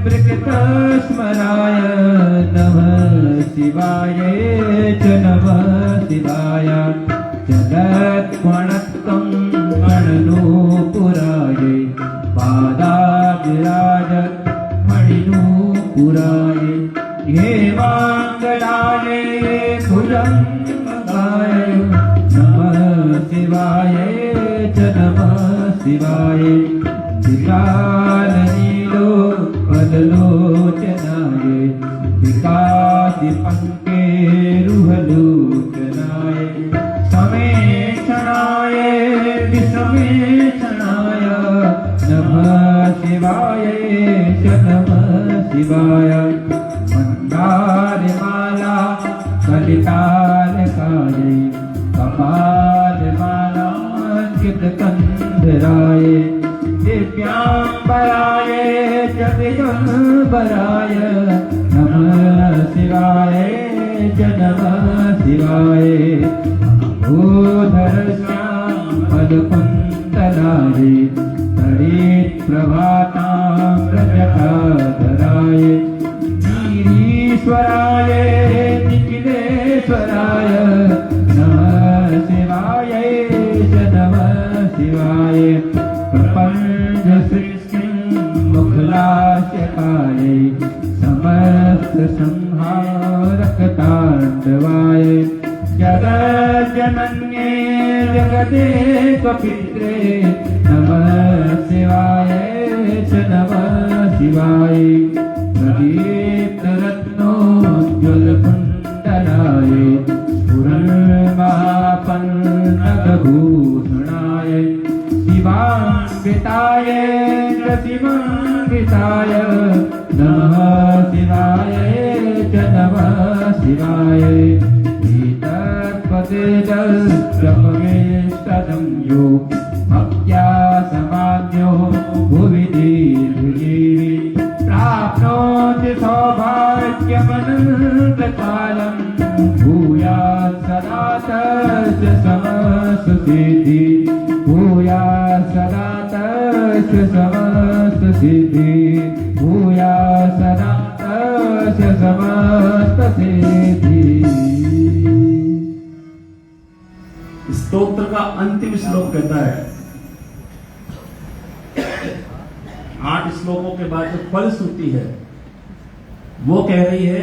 Speaker 1: कृतस्मराय, नमः शिवाय च नमः शिवाय, जगत्प्रणतं अणनूपुराय, पादाभिराज मणिनूपुराय, हेमांगलाय भुजंगाय, नमः शिवाय च नमः शिवाय, विकालनीलो पदलोचनाय, विकासिपङ्के रुहलोचनाय, समेक्षणाय विसमेक्षणाय, नमः शिवाय च नमः शिवाय, मन्दारमाला कलितालकाय, कपालमाला कृतकन्धराय, दिव्यांबराय च दिगंबराय, नमः शिवाय च नमः शिवाय, भूधरश्याम पदकुन्तलाय, तडित्प्रभाताम्रजटाधराय, नीरीश्वराय निखिलेश्वराय, नमः शिवाय च नमः शिवाय, प्रपंच सृष्टिं मुखलास्यकाय, समस्त संहारक तांडवाय, जगज्जनन्ये जगदेक पित्रे, नमः शिवाय च नमः शिवाय, प्रदीप्तरत्नोज्ज्वल कुण्डलाय, स्फुरन्महापन्नगभूषणाय, शिवान्विताय च शिवान्विताय, नमः शिवाय च नमः शिवाय एतत्पतितजपमेष्टदं यो भक्त्या समान्यो भुवि दीर्घजीवी प्राप्नोति सौभाग्यमनन्तकालं भूयात् सदा तस्य समस्तसिद्धि भूयात् सदा तस्य समस्तसिद्धि भूयात् सदा तस्य समस्तसिद्धि।
Speaker 2: स्तोत्र का अंतिम श्लोक कहता है, 8 श्लोकों के बाद जो फलश्रुति है वो कह रही है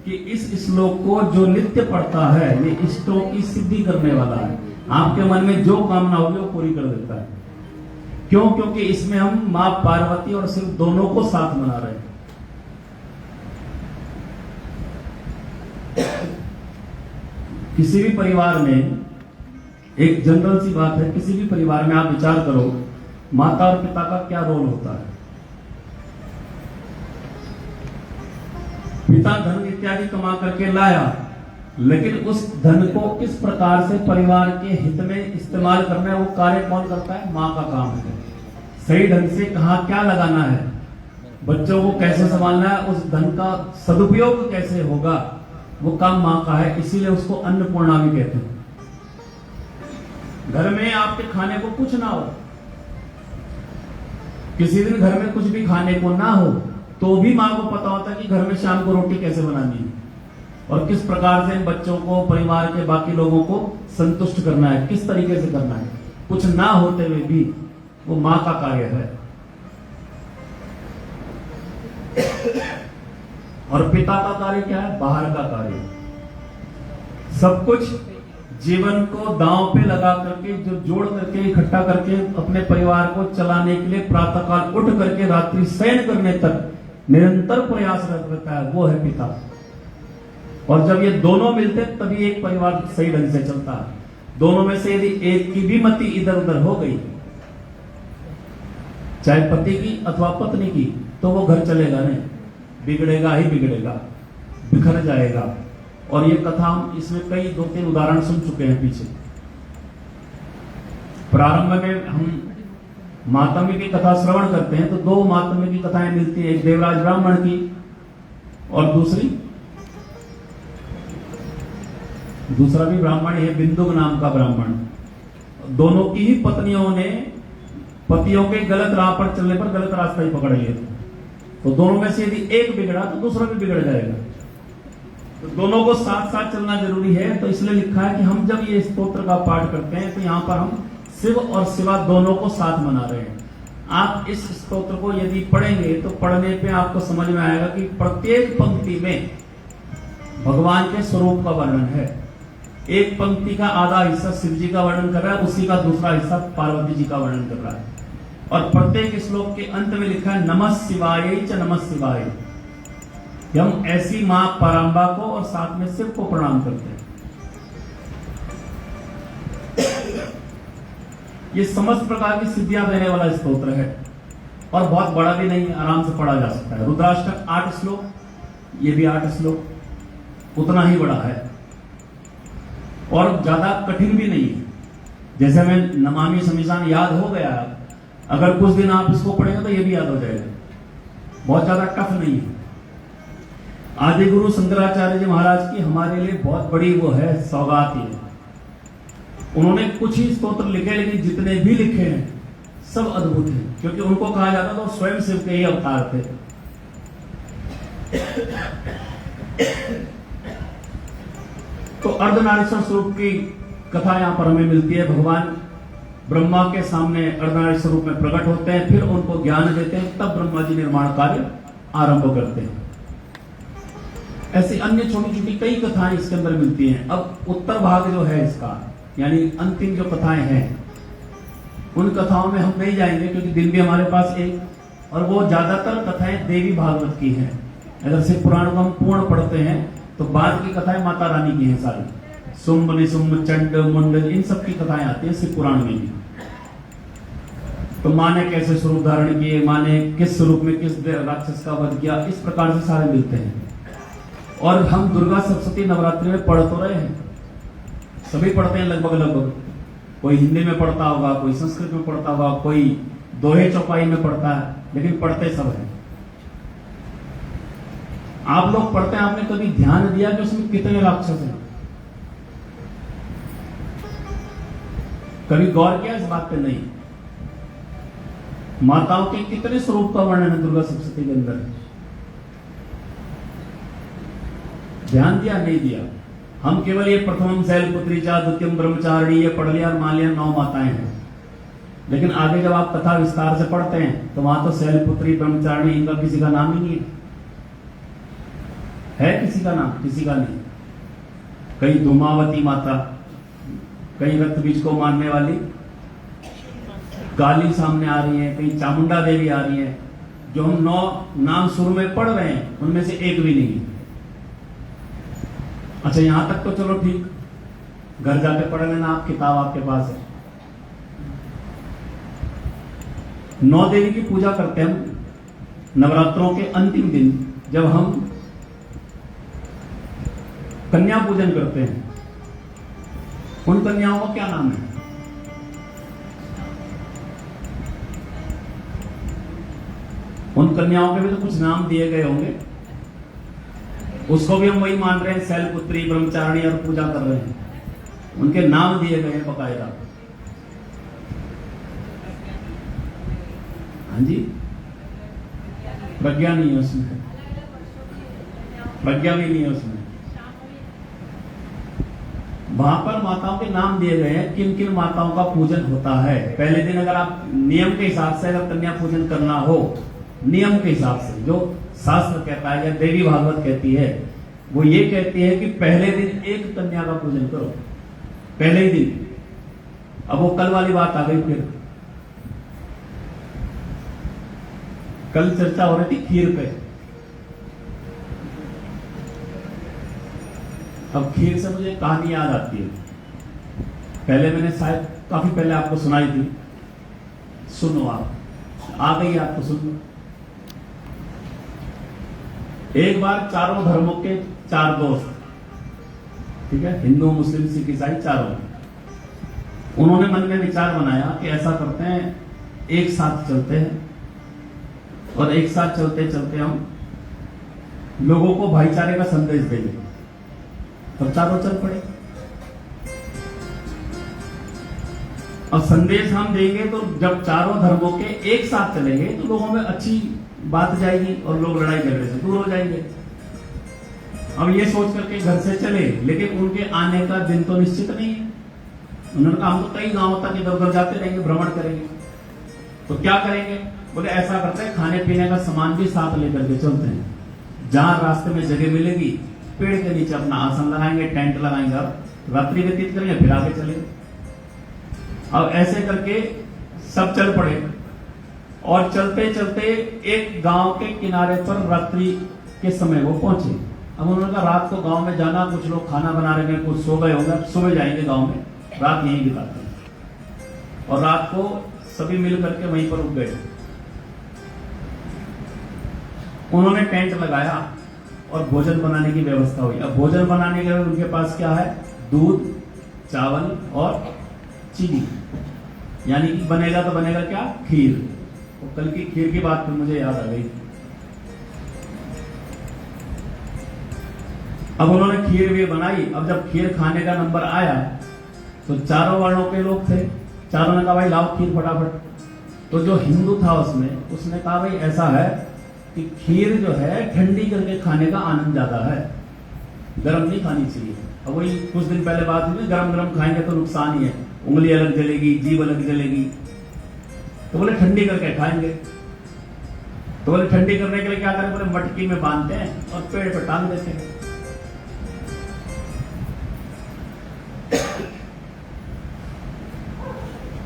Speaker 2: कि इस श्लोक को जो नित्य पढ़ता है ये इष्टों की सिद्धि करने वाला है। आपके मन में जो कामना होगी वो पूरी कर देता है। क्यों? क्योंकि इसमें हम मां पार्वती और शिव दोनों को साथ मना रहे हैं। किसी भी परिवार में एक जनरल सी बात है, किसी भी परिवार में आप विचार करो माता और पिता का क्या रोल होता है। पिता धन इत्यादि कमा करके लाया, लेकिन उस धन को किस प्रकार से परिवार के हित में इस्तेमाल करना है वो कार्य कौन करता है? मां का काम है। सही ढंग से कहाँ क्या लगाना है, बच्चों को कैसे संभालना है, उस धन का सदुपयोग कैसे होगा, वो काम मां का है। इसीलिए उसको अन्नपूर्णा भी कहते हैं। घर में आपके खाने को कुछ ना हो, किसी दिन घर में कुछ भी खाने को ना हो, तो भी मां को पता होता है कि घर में शाम को रोटी कैसे बनानी है और किस प्रकार से बच्चों को, परिवार के बाकी लोगों को संतुष्ट करना है, किस तरीके से करना है। कुछ ना होते हुए भी वो मां का कार्य है। और पिता का कार्य क्या है? बाहर का कार्य। सब कुछ जीवन को दांव पे लगा करके, जो जोड़ करके, इकट्ठा करके अपने परिवार को चलाने के लिए प्रातःकाल उठ करके रात्रि शयन करने तक निरंतर प्रयास रहता है, वो है पिता। और जब ये दोनों मिलते तभी एक परिवार सही ढंग से चलता है। दोनों में से यदि एक की भी मति इधर उधर हो गई, चाहे पति की अथवा पत्नी की, तो वो घर चलेगा नहीं, बिगड़ेगा ही बिगड़ेगा, बिखर जाएगा। और ये कथा हम इसमें कई 2-3 उदाहरण सुन चुके हैं पीछे। प्रारंभ में हम मातम्य की कथा श्रवण करते हैं तो 2 मातम्य की कथाएं मिलती है, एक देवराज ब्राह्मण की और दूसरा भी ब्राह्मण है, बिंदुक नाम का ब्राह्मण। दोनों की ही पत्नियों ने पतियों के गलत राह पर चलने पर गलत रास्ता ही पकड़ लिया। तो दोनों में से यदि एक बिगड़ा तो दूसरा भी बिगड़ जाएगा। तो दोनों को साथ साथ चलना जरूरी है। तो इसलिए लिखा है कि हम जब ये स्तोत्र का पाठ करते हैं तो यहाँ पर हम शिव और शिवा दोनों को साथ मना रहे हैं। आप इस स्तोत्र को यदि पढ़ेंगे तो पढ़ने पे आपको समझ में आएगा कि प्रत्येक पंक्ति में भगवान के स्वरूप का वर्णन है। एक पंक्ति का आधा हिस्सा शिव जी का वर्णन कर रहा है, उसी का दूसरा हिस्सा पार्वती जी का वर्णन कर रहा है। और प्रत्येक श्लोक के अंत में लिखा है नमः शिवाय च नमः शिवाय। हम ऐसी मां पराम्बा को और साथ में शिव को प्रणाम करते हैं। ये समस्त प्रकार की सिद्धियां देने वाला स्तोत्र है और बहुत बड़ा भी नहीं है, आराम से पढ़ा जा सकता है। रुद्राष्टक 8 श्लोक, ये भी 8 श्लोक, उतना ही बड़ा है और ज्यादा कठिन भी नहीं है। जैसे मैं नमामि समीसान याद हो गया, अगर कुछ दिन आप इसको पढ़ेंगे तो ये भी याद हो जाएगा। बहुत ज्यादा टफ नहीं है। आदि गुरु शंकराचार्य जी महाराज की हमारे लिए बहुत बड़ी वो है सौगात है। उन्होंने कुछ ही स्तोत्र लिखे, लेकिन जितने भी लिखे हैं सब अद्भुत हैं, क्योंकि उनको कहा जाता था स्वयं शिव के ही अवतार थे। तो अर्धनारीश्वर स्वरूप की कथा यहां पर हमें मिलती है। भगवान ब्रह्मा के सामने अर्धनारीश्वर रूप में प्रकट होते हैं, फिर उनको ज्ञान देते हैं, तब ब्रह्मा जी निर्माण कार्य आरंभ करते हैं। ऐसी अन्य छोटी छोटी कई कथाएं इसके अंदर मिलती हैं। अब उत्तर भाग जो है इसका, यानी अंतिम जो कथाएं हैं, उन कथाओं में हम नहीं जाएंगे क्योंकि दिन भी हमारे पास एक, और वो ज्यादातर कथाएं देवी भागवत की हैं। अगर शिव पुराण को हम पूर्ण पढ़ते हैं तो बाद की कथाएं माता रानी की हैं सारी। शुंभ निशुंभ चंड मुंड इन सब की कथाएं आती हैं शिव पुराण में भी। तो माँ ने कैसे स्वरूप धारण किए, माँ ने किस स्वरूप में किस राक्षस का वध किया, इस प्रकार से सारे मिलते हैं। और हम दुर्गा सप्तशती नवरात्रि में पढ़ तो रहे हैं, सभी पढ़ते हैं लगभग लगभग। कोई हिंदी में पढ़ता होगा, कोई संस्कृत में पढ़ता होगा, कोई दोहे चौपाई में पढ़ता है, लेकिन पढ़ते सब हैं। आप लोग पढ़ते हैं, आपने कभी ध्यान दिया कि उसमें कितने राक्षस हैं? कभी गौर किया इस बात पे? नहीं। माताओं के कितने स्वरूप का वर्णन है दुर्गा सप्तशती के अंदर? ध्यान दिया? नहीं दिया। हम केवल ये प्रथमम शैलपुत्री चा द्वितीयम ब्रह्मचारिणी ये पढ़ लिया और मान लिया 9 माताएं हैं, लेकिन आगे जब आप कथा विस्तार से पढ़ते हैं तो वहां तो शैलपुत्री ब्रह्मचारिणी इनका किसी का नाम ही नहीं है। किसी का नाम? किसी का नहीं। कहीं धूमावती माता, कहीं रक्त बीज को मानने वाली काली सामने आ रही है, कहीं चामुंडा देवी आ रही है। जो हम 9 नाम शुरू में पढ़ रहे हैं उनमें से एक भी नहीं। अच्छा, यहां तक तो चलो ठीक, घर जाके पढ़ लेना, आप किताब आपके पास है। 9 देवी की पूजा करते हैं हम नवरात्रों के अंतिम दिन, जब हम कन्या पूजन करते हैं। उन कन्याओं का क्या नाम है? उन कन्याओं के भी तो कुछ नाम दिए गए होंगे, उसको भी हम वही मान रहे हैं, शैलपुत्री ब्रह्मचारिणी, और पूजा कर रहे हैं। उनके नाम दिए गए हैं बकायदा। हाँ जी, प्रज्ञा नहीं है उसमें, प्रज्ञा भी नहीं है उसमें। वहां पर माताओं के नाम दिए गए हैं, किन किन माताओं का पूजन होता है। पहले दिन अगर आप नियम के हिसाब से अगर कन्या पूजन करना हो, नियम के हिसाब से जो शास्त्र कहता है या देवी भागवत कहती है, वो ये कहती है कि पहले दिन एक कन्या का पूजन करो, पहले ही दिन। अब वो कल वाली बात आ गई। फिर कल चर्चा हो रही थी खीर पे। अब खीर से मुझे कहानी याद आती है। पहले मैंने शायद काफी पहले आपको सुनाई थी, सुनो आप, आ गई आपको, सुनो। एक बार चारों धर्मों के 4 दोस्त, ठीक है, हिंदू मुस्लिम सिख ईसाई चारों, उन्होंने मन में विचार बनाया कि ऐसा करते हैं, एक साथ चलते हैं और एक साथ चलते चलते हम लोगों को भाईचारे का संदेश देंगे। तब चारों चल पड़े। और संदेश हम देंगे तो जब चारों धर्मों के एक साथ चलेंगे तो लोगों में अच्छी बात जाएगी और लोग लड़ाई झगड़े से दूर हो जाएंगे। अब ये सोच करके घर से चले, लेकिन उनके आने का दिन तो निश्चित नहीं है। उन्होंने कहा हम तो कई गांवों तक इधर उधर जाते रहेंगे, भ्रमण करेंगे। तो क्या करेंगे? बोले ऐसा करते हैं, खाने पीने का सामान भी साथ लेकर के चलते हैं। जहां रास्ते में जगह मिलेगी, पेड़ के नीचे अपना आसन लगाएंगे, टेंट लगाएंगे, और रात्रि व्यतीत करेंगे, फिर आगे चलेंगे। अब ऐसे करके सब चल पड़े और चलते चलते एक गांव के किनारे पर रात्रि के समय वो पहुंचे। अब उन्होंने कहा रात को गांव में जाना, कुछ लोग खाना बना रहे हैं, कुछ सो गए होंगे, सुबह जाएंगे गांव में, रात यहीं बिताते हैं। और रात को सभी मिल करके वहीं पर रुक गए। उन्होंने टेंट लगाया और भोजन बनाने की व्यवस्था हुई। अब भोजन बनाने के लिए उनके पास क्या है? दूध, चावल और चीनी, यानी कि बनेगा तो बनेगा क्या? खीर। तो कल की खीर की बात फिर मुझे याद आ गई। अब उन्होंने खीर भी बनाई। अब जब खीर खाने का नंबर आया तो चारों वर्णों के लोग थे, चारों ने कहा भाई लाओ खीर फटाफट। तो जो हिंदू था उसने कहा भाई ऐसा है कि खीर जो है ठंडी करके खाने का आनंद ज्यादा है, गर्म नहीं खानी चाहिए। अब वही कुछ दिन पहले बात हुई, गरम गरम खाएंगे तो नुकसान ही है, उंगली अलग जलेगी, जीभ अलग जलेगी। तो बोले ठंडी करके खाएंगे। तो बोले ठंडी करने के लिए क्या करें? बोले मटकी में बांधते हैं और पेड़ पर टांग देते हैं।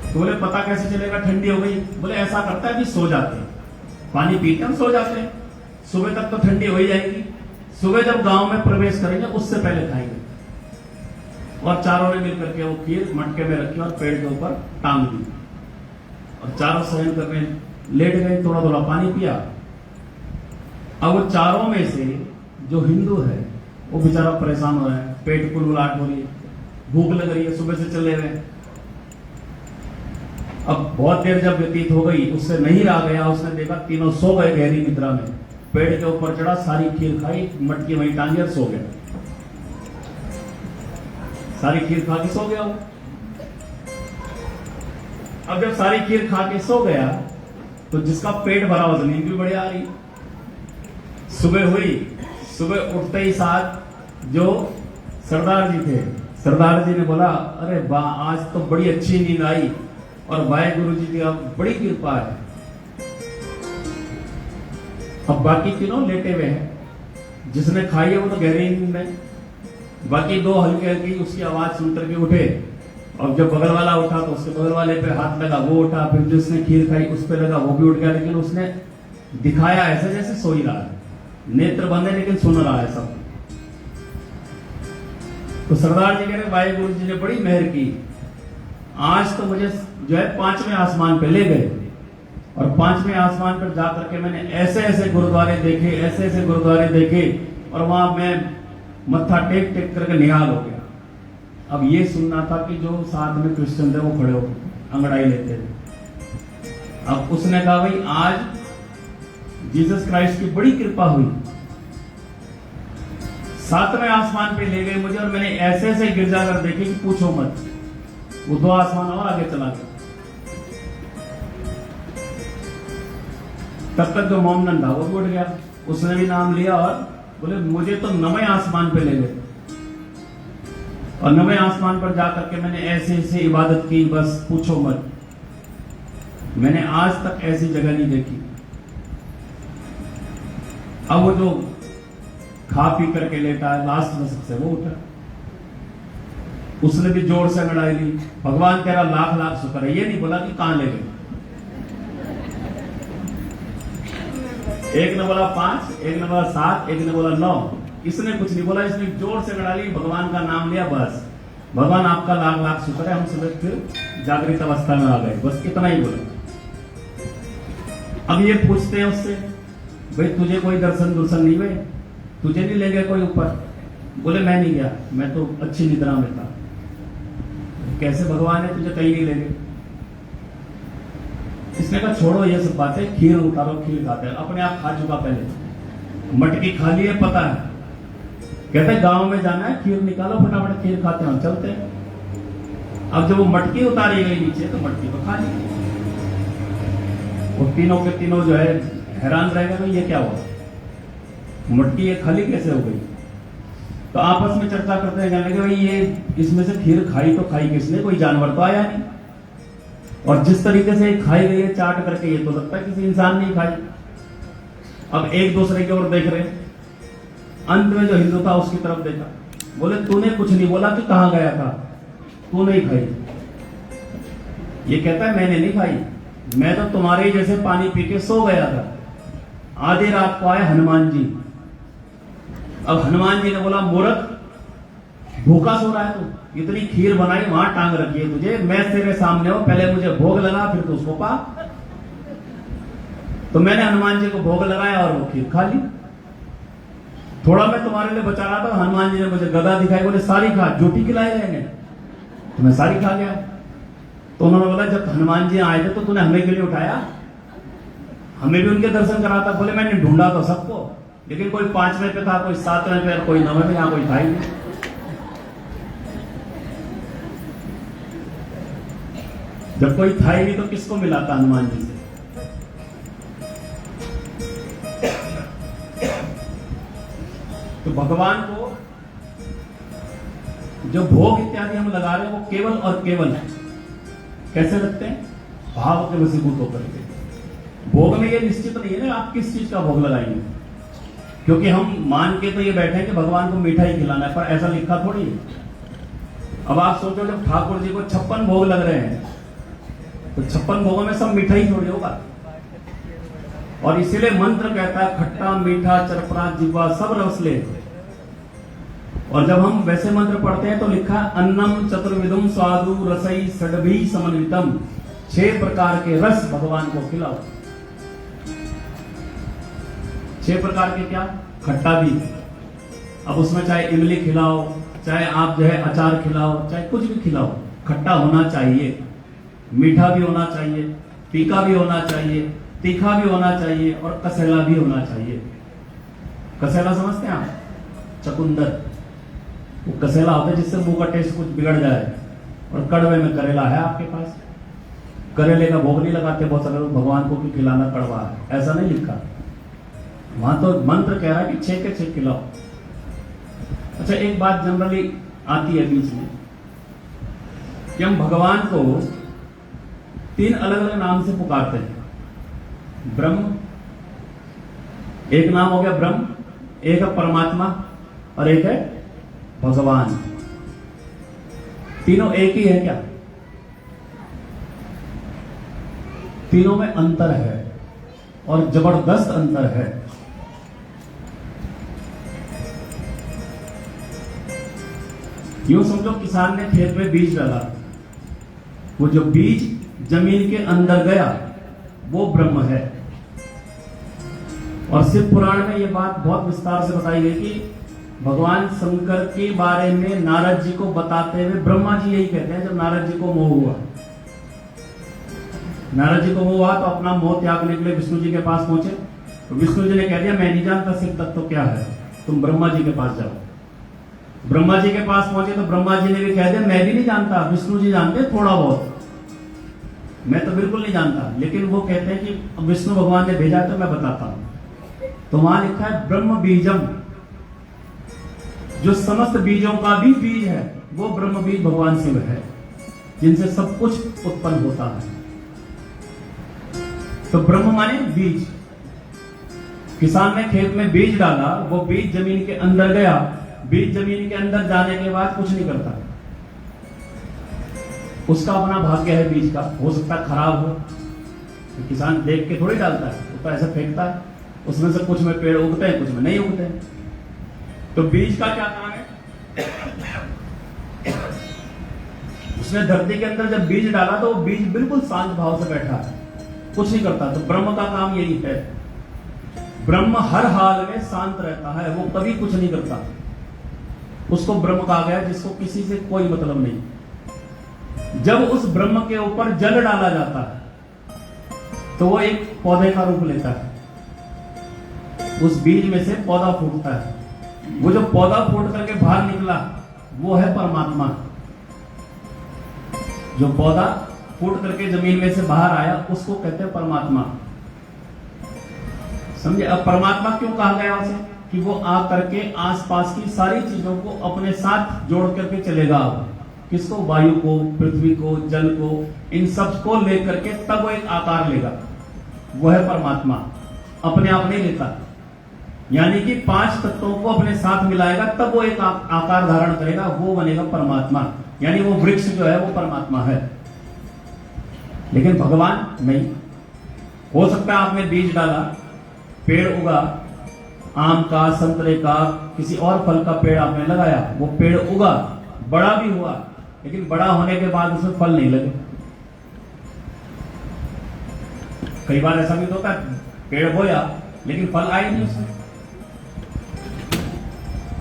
Speaker 2: तो बोले पता कैसे चलेगा ठंडी हो गई? बोले ऐसा करता है कि सो जाते हैं, पानी पीते हैं, सो जाते हैं, सुबह तक तो ठंडी हो ही जाएगी। सुबह जब गांव में प्रवेश करेंगे उससे पहले खाएंगे। और चारों ने मिलकर के वो खीर मटके में रखी और पेड़ के ऊपर टांग दी और चारों शयन करने लेट गए, थोड़ा थोड़ा पानी पिया। अब वो चारों में से जो हिंदू है वो बेचारा परेशान हो रहा है, पेट कुलबुलाहट हो रही है, भूख लग रही है, सुबह से चले हुए। अब बहुत देर जब व्यतीत हो गई, उससे नहीं रहा गया, उसने देखा तीनों सो गए गहरी निद्रा में। पेड़ के ऊपर चढ़ा, सारी खीर खाई, मटकी वहीं टांगी और सो गया। सारी खीर खा के सो गया वो। अब जब सारी खीर खा के सो गया तो जिसका पेट भरा हुआ, नींद भी बढ़िया आ रही। सुबह हुई, सुबह उठते ही साथ जो सरदार जी थे, सरदार जी ने बोला, अरे वाह, आज तो बड़ी अच्छी नींद आई और वाहेगुरु जी की बड़ी कृपा है। अब बाकी तीनों लेटे हुए हैं, जिसने खाई है वो तो गहरी नींद में, बाकी दो हल्की हल्की उसकी आवाज सुनकर के उठे। और जब बगल वाला उठा तो उसके बगल वाले पे हाथ लगा, वो उठा, फिर जिसने खीर खाई उस पे लगा, वो भी उठ गया। लेकिन उसने दिखाया ऐसे जैसे सो ही रहा है, नेत्र बंद है लेकिन सुन रहा है सब। तो सरदार जी कह रहे, वाहेगुरु जी ने बड़ी मेहर की, आज तो मुझे जो है 5वें आसमान पे ले गए, और 5वें आसमान पर जाकर के मैंने ऐसे ऐसे गुरुद्वारे देखे, ऐसे ऐसे गुरुद्वारे देखे, और वहां मैं मत्था टेक टेक करके निहाल हो गया। अब ये सुनना था कि जो साथ में क्रिश्चियन थे वो खड़े हो अंगड़ाई लेते थे। अब उसने कहा, भाई आज जीसस क्राइस्ट की बड़ी कृपा हुई, 7वें आसमान पे ले गए मुझे, और मैंने ऐसे ऐसे गिरजाघर देखे कि पूछो मत। वो 2 आसमान और आगे चला गया। तब तक जो मोमनन था वो भी उठ गया, उसने भी नाम लिया और बोले, मुझे तो 9वें आसमान पे ले गए, और 9वें आसमान पर जाकर के मैंने ऐसे ऐसे इबादत की, बस पूछो मत। मैंने आज तक ऐसी जगह नहीं देखी। अब वो जो खा पी करके लेटा है लास्ट में सबसे, वो उठा, उसने भी जोर से अंगड़ाई ली, भगवान तेरा लाख लाख शुक्र है। ये नहीं बोला कि कहां ले गए। एक ने बोला 5, एक ने बोला 7, एक ने बोला 9, इसने कुछ नहीं बोला, इसने जोर से अंगड़ा ली, भगवान का नाम लिया, बस भगवान आपका लाख लाख शुक्र है, हम सुबह फिर जागृत अवस्था में आ गए, बस इतना ही बोला। अब ये पूछते हैं उससे, भाई तुझे कोई दर्शन नहीं हुए, तुझे नहीं ले गए कोई ऊपर? बोले मैं नहीं गया, मैं तो अच्छी निद्रा में था। कैसे भगवान है, तुझे कहीं नहीं ले गए? इसने कहा छोड़ो ये सब बातें, खीर उतारो, खीर खाते हैं, अपने आप खा चुका पहले, मटकी खा ली है, पता है। कहते गांव में जाना है, खीर निकालो, फटाफट खीर खाते हैं, चलते हैं। अब जब वो मटकी उतारी गई नीचे तो मटकी को खा ली। वो तीनों के तीनों जो है हैरान रह गए, ये क्या हुआ, मटकी ये खाली कैसे हो गई? तो आपस में चर्चा करते हैं, कहने लगे भाई ये इसमें से खीर खाई तो खाई किसने, कोई जानवर तो आया नहीं, और जिस तरीके से खाई गई है चाट करके, ये तो लगता है किसी इंसान ने खाई। अब एक दूसरे की ओर देख रहे, अंत में जो हिंदू था उसकी तरफ देखा, बोले तूने कुछ नहीं बोला कि कहां गया था, तू नहीं खाई। ये कहता है मैंने नहीं खाई, मैं तो तुम्हारे जैसे पानी पी के सो गया था। आधी रात को आए हनुमान जी। अब हनुमान जी ने बोला मूर्ख, भूखा सो रहा है तू, इतनी खीर बनाई वहां टांग रखी है तुझे, मैं तेरे सामने हूं, पहले मुझे भोग लगा फिर तू उसको पा। तो मैंने हनुमान जी को भोग लगाया और वो खीर खा ली। थोड़ा मैं तुम्हारे लिए बचा रहा था, हनुमान जी ने मुझे गदा दिखाई, बोले सारी खा, झूठी खिलाई रहेंगे, तो मैं सारी खा गया। तो उन्होंने बोला जब हनुमान जी आए थे तो तूने हमें क्यों नहीं उठाया, हमें भी उनके दर्शन करा था। बोले मैंने ढूंढा तो सबको, लेकिन कोई 5वें पे था, कोई 7वें पे, कोई 9वें पे, यहां कोई था ही नहीं। जब कोई था ही नहीं तो किसको मिला था हनुमान जी से? तो भगवान को जो भोग इत्यादि हम लगा रहे हैं वो केवल और केवल कैसे लगते हैं, भाव के वशीभूत होकर के। भोग में ये निश्चित नहीं है ना आप किस चीज का भोग लगाएंगे, क्योंकि हम मान के तो ये बैठे हैं कि भगवान को मीठा ही खिलाना है, पर ऐसा लिखा थोड़ी है। अब आप सोचो जब ठाकुर जी को 56 भोग लग रहे हैं तो 56 भोगों में सब मीठा ही थोड़ी होगा। और इसीलिए मंत्र कहता है खट्टा मीठा चरपरा जिह्वा सब रस ले। और जब हम वैसे मंत्र पढ़ते हैं तो लिखा अन्नम चतुर्विधम स्वादु रसई षड्भी समन्वितम, 6 प्रकार के रस भगवान को खिलाओ। 6 प्रकार के क्या, खट्टा भी, अब उसमें चाहे इमली खिलाओ, चाहे आप जो है अचार खिलाओ, चाहे कुछ भी खिलाओ, खट्टा होना चाहिए, मीठा भी होना चाहिए, तीखा भी होना चाहिए, तीखा भी होना चाहिए और कसेला भी होना चाहिए। कसेला समझते हैं आप? चकुंदर, वो कसेला होता है जिससे मुंह का टेस्ट कुछ बिगड़ जाए। और कड़वे में करेला है आपके पास, करेले का भोग नहीं लगाते बहुत सारे लोग भगवान को कि खिलाना कड़वा है, ऐसा नहीं लिखा वहां, तो मंत्र कह रहा है कि 6 के 6 खिलाओ। अच्छा, एक बात जनरली आती है बीच में कि हम भगवान को 3 अलग अलग नाम से पुकारते हैं। ब्रह्म, एक नाम हो गया ब्रह्म, एक है परमात्मा और एक है भगवान। तीनों एक ही है क्या? तीनों में अंतर है और जबरदस्त अंतर है। यूं समझो, किसान ने खेत में बीज डाला, वो जो बीज जमीन के अंदर गया वो ब्रह्म है। और शिव पुराण में ये बात बहुत विस्तार से बताई गई कि भगवान शंकर के बारे में नारद जी को बताते हुए ब्रह्मा जी यही कहते हैं, जब नारद जी को मोह हुआ, नारद जी को मोह हुआ तो अपना मोह त्यागने के लिए विष्णु जी के पास पहुंचे, तो विष्णु जी ने कह दिया मैं नहीं जानता शिव तत्व क्या है, तुम ब्रह्मा जी के पास जाओ। ब्रह्मा जी के पास पहुंचे तो ब्रह्मा जी ने भी कह दिया मैं भी नहीं जानता, विष्णु जी जानते थोड़ा बहुत, मैं तो बिल्कुल नहीं जानता। लेकिन वो कहते हैं कि विष्णु भगवान ने भेजा तो मैं बताता हूं। तो वहां लिखा है ब्रह्म बीजम, जो समस्त बीजों का भी बीज है वो ब्रह्म बीज भगवान शिव है, जिनसे सब कुछ उत्पन्न होता है। तो ब्रह्म माने बीज। किसान ने खेत में बीज डाला, वो बीज जमीन के अंदर गया, बीज जमीन के अंदर जाने के बाद कुछ नहीं करता, उसका अपना भाग्य है बीज का, हो सकता है खराब हो, तो किसान देख के थोड़ी डालता है, वो तो ऐसा फेंकता है, उसमें से कुछ में पेड़ उगते हैं, कुछ में नहीं उगते हैं। तो बीज का क्या काम है? उसने धरती के अंदर जब बीज डाला तो वो बीज बिल्कुल शांत भाव से बैठा है, कुछ नहीं करता। तो ब्रह्म का काम यही है, ब्रह्म हर हाल में शांत रहता है, वो कभी कुछ नहीं करता, उसको ब्रह्म कहा गया जिसको किसी से कोई मतलब नहीं। जब उस ब्रह्म के ऊपर जल डाला जाता है तो वो एक पौधे का रूप लेता है, उस बीज में से पौधा फूटता है, वो जो पौधा फूट करके बाहर निकला वो है परमात्मा। जो पौधा फूट करके जमीन में से बाहर आया उसको कहते हैं परमात्मा। समझे? अब परमात्मा क्यों कहा गया उसे? कि वो आ करके आसपास की सारी चीजों को अपने साथ जोड़ करके चलेगा। किसको? वायु को, पृथ्वी को, जल को, इन सब को लेकर के तब वो एक आकार लेगा, वो है परमात्मा। अपने आप नहीं लेता, यानी कि 5 तत्वों को अपने साथ मिलाएगा तब वो एक आकार धारण करेगा, वो बनेगा परमात्मा। यानी वो वृक्ष जो है वो परमात्मा है। लेकिन भगवान नहीं। हो सकता है आपने बीज डाला, पेड़ उगा, आम का, संतरे का, किसी और फल का पेड़ आपने लगाया, वो पेड़ उगा, बड़ा भी हुआ, लेकिन बड़ा होने के बाद उसमें फल नहीं लगे। कई बार ऐसा भी होता है, पेड़ बोया लेकिन फल आए नहीं उसमें।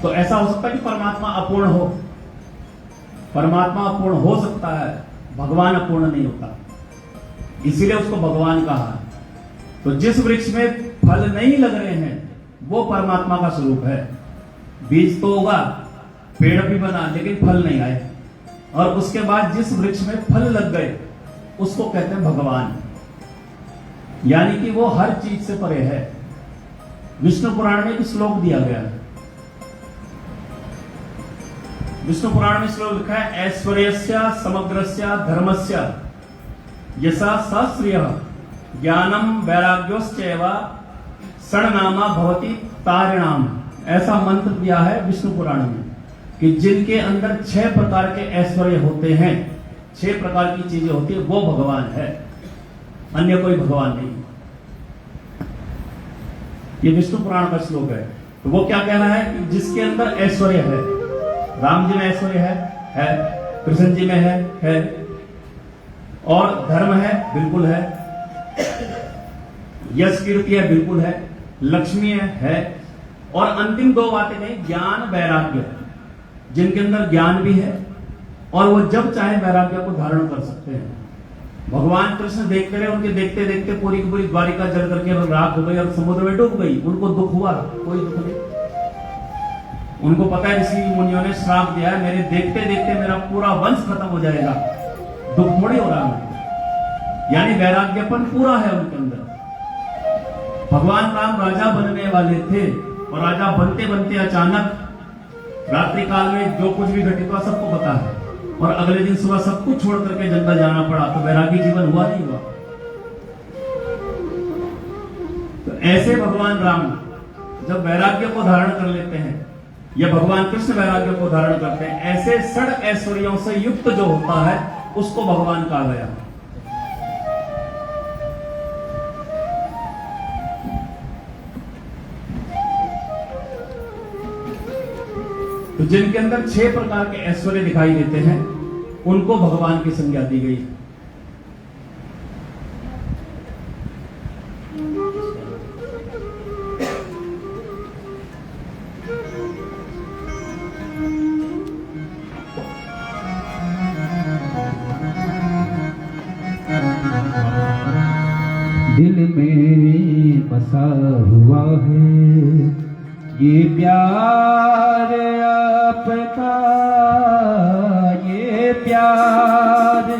Speaker 2: तो ऐसा हो सकता है कि परमात्मा अपूर्ण हो, परमात्मा अपूर्ण हो सकता है, भगवान अपूर्ण नहीं होता, इसीलिए उसको भगवान कहा। तो जिस वृक्ष में फल नहीं लग रहे हैं वो परमात्मा का स्वरूप है। बीज तो होगा, पेड़ भी बना, लेकिन फल नहीं आए, और उसके बाद जिस वृक्ष में फल लग गए उसको कहते हैं भगवान, यानी कि वो हर चीज से परे है। विष्णु पुराण में एक श्लोक दिया गया है, विष्णु पुराण में श्लोक लिखा है, ऐश्वर्यस्य समग्रस्य धर्मस्य यशा सहस्रियः ज्ञानम वैराग्योश्चैव षण्णामा भवति तारिणाम। ऐसा मंत्र दिया है विष्णु पुराण में कि जिनके अंदर 6 प्रकार के ऐश्वर्य होते हैं, 6 प्रकार की चीजें होती है, वो भगवान है, अन्य कोई भगवान नहीं। ये विष्णु पुराण का श्लोक है। तो वो क्या कह रहा है कि जिसके अंदर ऐश्वर्य है, राम जी में ऐश्वर्य है, कृष्ण जी में है, और धर्म है, बिल्कुल है, यश कीर्ति है, बिल्कुल है, लक्ष्मी है, और अंतिम दो बातें कही, ज्ञान वैराग्य, जिनके अंदर ज्ञान भी है और वो जब चाहे वैराग्य को धारण कर सकते हैं। भगवान कृष्ण देखते रहे, उनके देखते देखते पूरी की पूरी द्वारिका जल करके राख हो गई और समुद्र में डूब गई। उनको दुख हुआ? कोई दुख नहीं। उनको पता है ऋषि मुनियों ने श्राप दिया है, मेरे देखते देखते मेरा पूरा वंश खत्म हो जाएगा, दुख थोड़ी हो रहा है। यानी वैराग्यपन पूरा है उनके अंदर। भगवान राम राजा बनने वाले थे और राजा बनते बनते अचानक रात्रि काल में जो कुछ भी घटित हुआ सबको पता है, और अगले दिन सुबह सब कुछ छोड़ करके जंगल जाना पड़ा। तो वैरागी जीवन हुआ नहीं हुआ? तो ऐसे भगवान राम जब वैराग्य को धारण कर लेते हैं, या भगवान कृष्ण वैराग्य को धारण करते हैं, ऐसे षड ऐश्वर्यों से युक्त जो होता है उसको भगवान कहा गया। तो जिनके अंदर 6 प्रकार के ऐश्वर्य दिखाई देते हैं उनको भगवान की संज्ञा दी गई।
Speaker 1: दिल में बसा हुआ है ये प्यार आपका, ये प्यार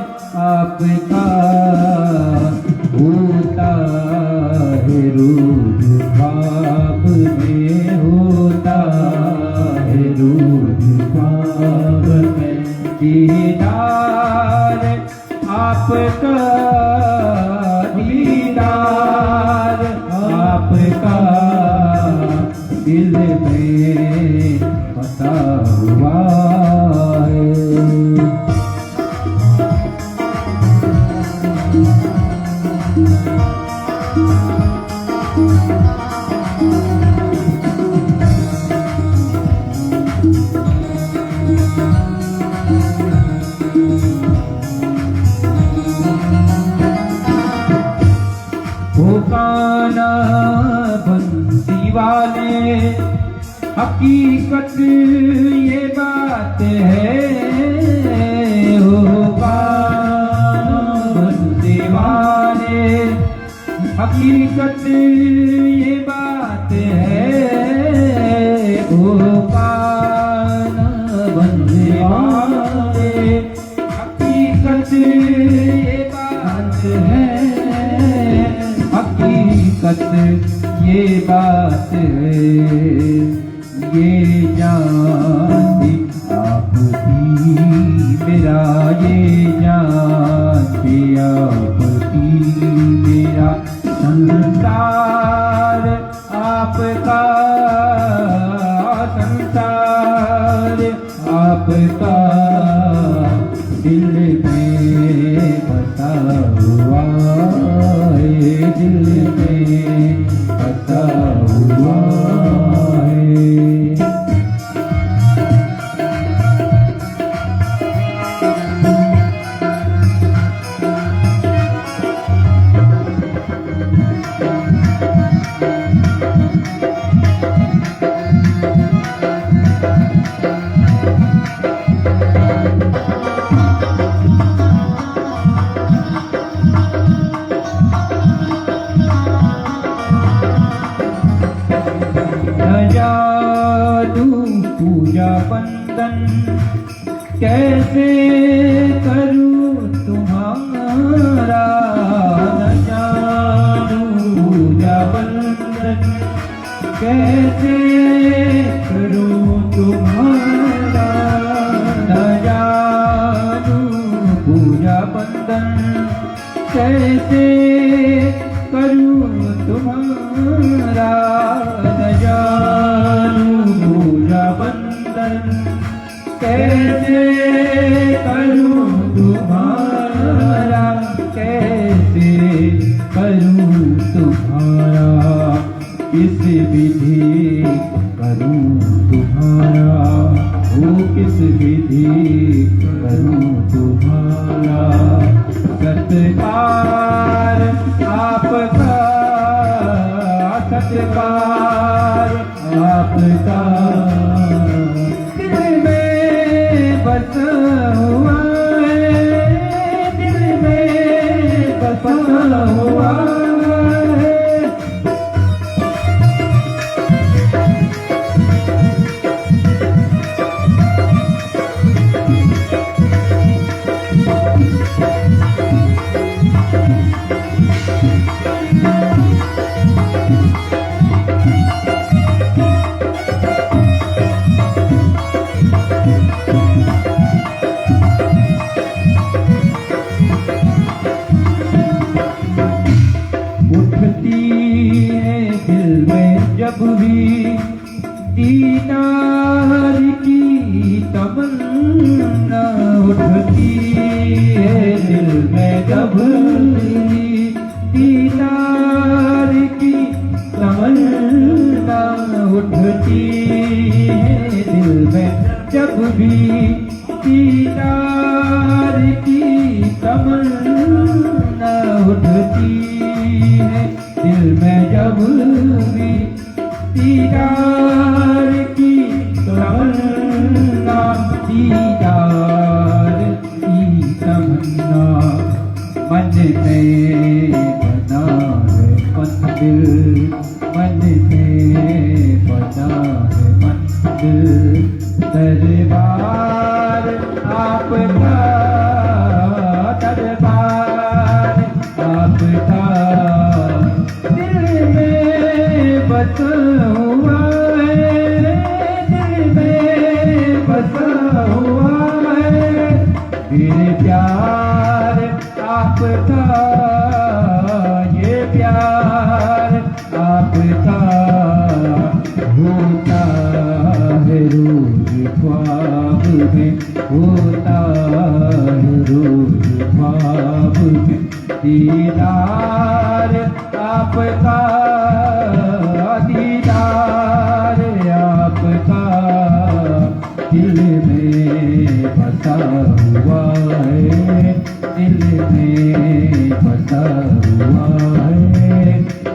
Speaker 1: आपका होता है रोज ख्वाब में, होता है रोज ख्वाब में। दीदार आपका, दीदार आपका दिल में बसा हुआ है। वो काना बंसी वाले हकीकत ये बात है, वो काना बंसी वाले हकीकत ये बात है, वो काना बंसी वाले हकीकत ये बात है, हकीकत ये बात है। ये जानती आप भी मेरा, ये जानती आप भी मेरा, संसार आपका, संसार आपका दिल में बसा हुआ है, दिल में बसा हुआ है। पूजा बंदन कैसे करूं तुम्हारा, न जानूं पूजा बंदन कैसे करूं तुम्हारा, न जानूं पूजा बंदन कैसे करूं तुम्हारा, न जानूं पूजा बंदन कैसे करूं तुम्हारा, कैसे करूं तुम्हारा, किस विधि करूं तुम्हारा, वो किस विधि करूं तुम्हारा। सत्कार आपका, सत्कार आप बस हुआ है, दिल में बस हुआ है। उठती है दिल में जब भी दीदार की तमन्ना, उठती है दिल में जब भी दीदार की तमन्ना, उठती है दिल में जब भी दीदार की तमन्ना, उठती है दिल में जब भी दीदार की तमन्ना, दीदार की तमन्ना, मन में बना है मंदिर, मन में बना है मंदिर, दरबार आपका, दरबार आपका, दिल में बस हुआ है, दिल में बस हुआ है। मेरे प्यार आपका, ये प्यार आपका, होता है रोज ख्वाब में, होता है रोज ख्वाब में, दीदार आपका, दीदार आपका, दिल में बसा हुआ है, दिल में बसा हुआ है,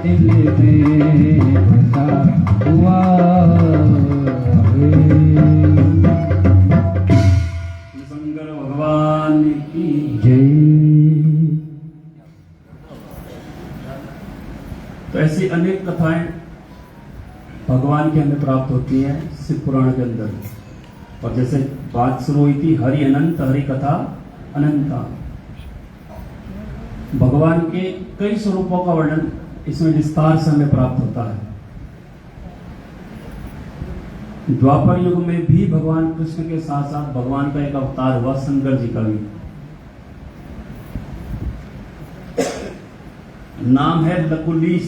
Speaker 1: दिल में बसा हुआ है।
Speaker 2: शंकर भगवान की
Speaker 1: जय।
Speaker 2: तो ऐसी अनेक कथाएं भगवान की हमें प्राप्त होती हैं शिव पुराण के अंदर। और जैसे बात शुरू हुई थी हरि अनंत, हरि कथा अनंता, भगवान के कई स्वरूपों का वर्णन इसमें विस्तार से हमें प्राप्त होता है। द्वापर युग में भी भगवान कृष्ण के साथ साथ भगवान का एक अवतार हुआ शंकर जी का भी, नाम है लकुलीस,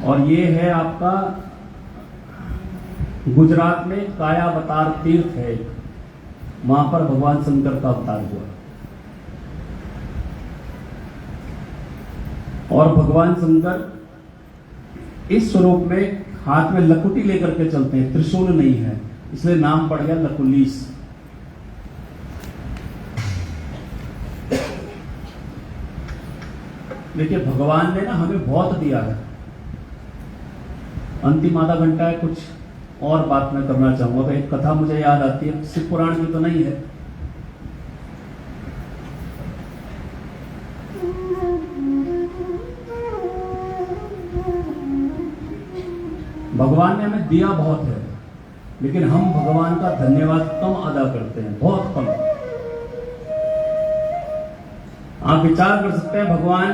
Speaker 2: और ये है आपका गुजरात में कायावतार तीर्थ है, वहां पर भगवान शंकर का अवतार हुआ। और भगवान शंकर इस स्वरूप में हाथ में लकुटी लेकर के चलते हैं, त्रिशूल नहीं है, इसलिए नाम पड़ गया लकुलीस। देखिए भगवान ने ना हमें बहुत दिया है। अंतिम आधा घंटा है, कुछ और बात मैं करना चाहूंगा। तो एक कथा मुझे याद आती है, शिव पुराण की तो नहीं है, भगवान ने हमें दिया बहुत है, लेकिन हम भगवान का धन्यवाद कम अदा करते हैं, बहुत कम। आप विचार कर सकते हैं, भगवान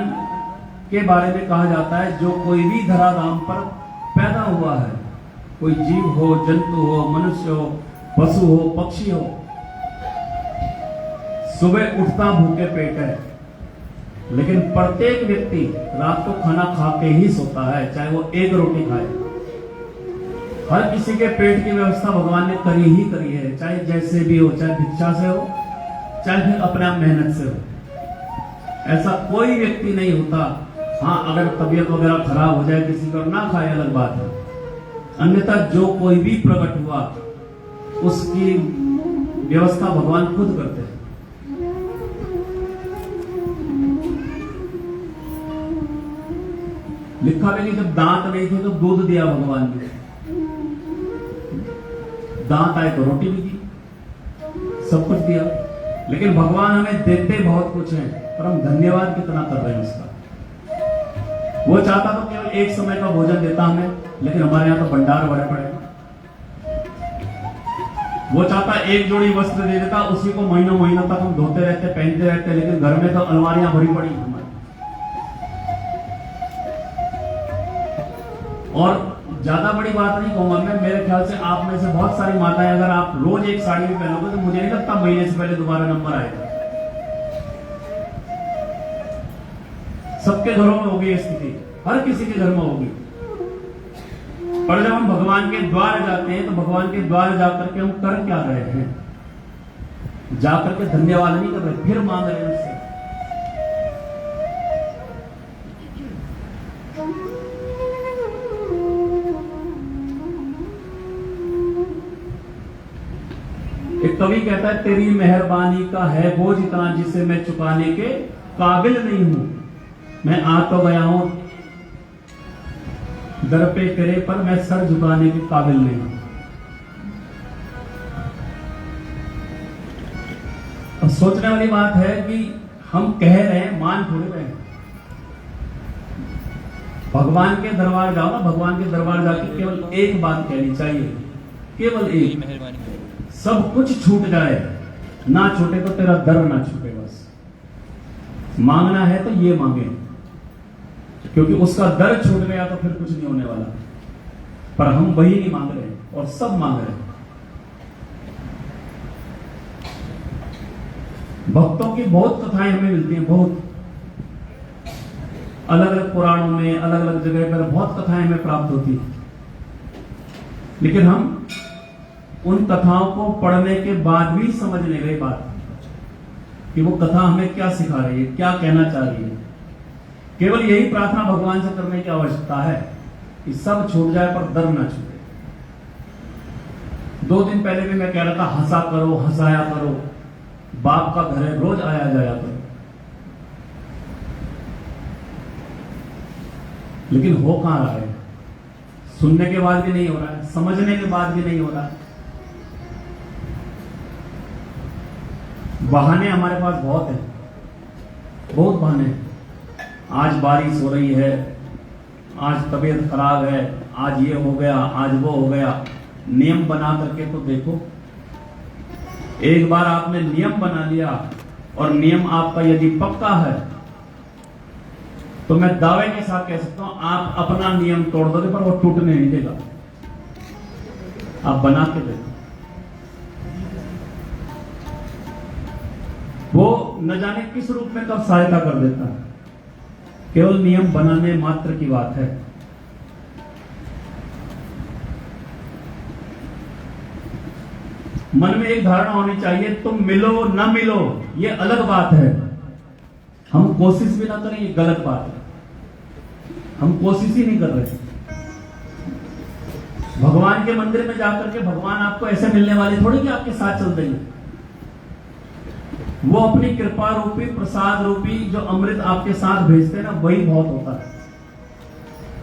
Speaker 2: के बारे में कहा जाता है जो कोई भी धराधाम पर पैदा हुआ है, कोई जीव हो, जंतु हो, मनुष्य हो, पशु हो, पक्षी हो, सुबह उठता भूखे पेट है, लेकिन प्रत्येक व्यक्ति रात को खाना खा के ही सोता है, चाहे वो एक रोटी खाए। हर किसी के पेट की व्यवस्था भगवान ने करी ही करी है, चाहे जैसे भी हो, चाहे भिक्षा से हो, चाहे फिर अपने आप मेहनत से हो। ऐसा कोई व्यक्ति नहीं होता। हाँ, अगर तबीयत वगैरह खराब हो जाए किसी को, ना खाए अलग बात है, अन्यथा जो कोई भी प्रकट हुआ उसकी व्यवस्था भगवान खुद करते हैं। लिखा है कि जब दांत नहीं थे तो दूध दिया भगवान ने, दांत आए तो रोटी भी दी। सब कुछ दिया, लेकिन भगवान हमें देते बहुत कुछ है, पर हम धन्यवाद कितना कर रहे हैं उसका। वो चाहता तो केवल एक समय का भोजन देता हमें, लेकिन हमारे यहाँ तो भंडार भरे पड़े। वो चाहता एक जोड़ी वस्त्र दे देता, उसी को महीनों महीनों तक हम धोते रहते, पहनते रहते, लेकिन घर में तो अलमारियां भरी पड़ी हमारी। और ज्यादा बड़ी बात नहीं कहूंगा मैं, मेरे ख्याल से आप में से बहुत सारी माताएं, अगर आप रोज एक साड़ी भी पहनोगे तो मुझे नहीं लगता महीने से पहले दोबारा नंबर आएगा। सबके घरों में होगी ये स्थिति, हर किसी के घर में होगी। पर जब हम भगवान के द्वार जाते हैं तो भगवान के द्वार जाकर के हम कर क्या रहे हैं? जाकर के धन्यवाद नहीं कर रहे, फिर मांग रहे हैं उससे। एक कवि कहता है, तेरी मेहरबानी का है बोझ इतना जिसे मैं चुकाने के काबिल नहीं हूं। मैं आ तो गया हूं दर पे तेरे, पर मैं सर झुकाने के काबिल नहीं हूं। अब सोचने वाली बात है कि हम कह रहे हैं, मान थोड़े रहे हैं। भगवान के दरबार जाओ ना, भगवान के दरबार जाके केवल एक बात कहनी चाहिए, केवल एक, सब कुछ छूट जाए, ना छूटे तो तेरा दर ना छूटे। बस मांगना है तो ये मांगे, क्योंकि उसका दर छूट गया तो फिर कुछ नहीं होने वाला। पर हम वही नहीं मांग रहे और सब मांग रहे हैं। भक्तों की बहुत कथाएं हमें मिलती हैं, बहुत अलग अलग पुराणों में, अलग अलग जगह पर बहुत कथाएं हमें प्राप्त होती हैं, लेकिन हम उन कथाओं को पढ़ने के बाद भी समझ नहीं रहे बात कि वो कथा हमें क्या सिखा रही है, क्या कहना चाह रही है। केवल यही प्रार्थना भगवान से करने की आवश्यकता है कि सब छूट जाए पर दर ना छूटे। 2 दिन पहले भी मैं कह रहा था, हंसा करो, हंसाया करो, बाप का घर है, रोज आया जाया करो। लेकिन हो कहां रहा है? सुनने के बाद भी नहीं हो रहा है, समझने के बाद भी नहीं हो रहा है। बहाने हमारे पास बहुत है, बहुत बहाने हैं। आज बारिश हो रही है, आज तबीयत खराब है, आज ये हो गया, आज वो हो गया। नियम बना करके तो देखो। एक बार आपने नियम बना लिया और नियम आपका यदि पक्का है तो मैं दावे के साथ कह सकता हूं, आप अपना नियम तोड़ दोगे पर वो टूटने नहीं देगा। आप बना के देखो, वो न जाने किस रूप में कब सहायता कर देता है। केवल नियम बनाने मात्र की बात है। मन में एक धारणा होनी चाहिए, तुम मिलो ना मिलो ये अलग बात है, हम कोशिश भी ना करें ये गलत बात है। हम कोशिश ही नहीं कर रहे। भगवान के मंदिर में जाकर के भगवान आपको ऐसे मिलने वाले थोड़ी कि आपके साथ चल देंगे। वो अपनी कृपा रूपी, प्रसाद रूपी जो अमृत आपके साथ भेजते हैं ना, वही बहुत होता है।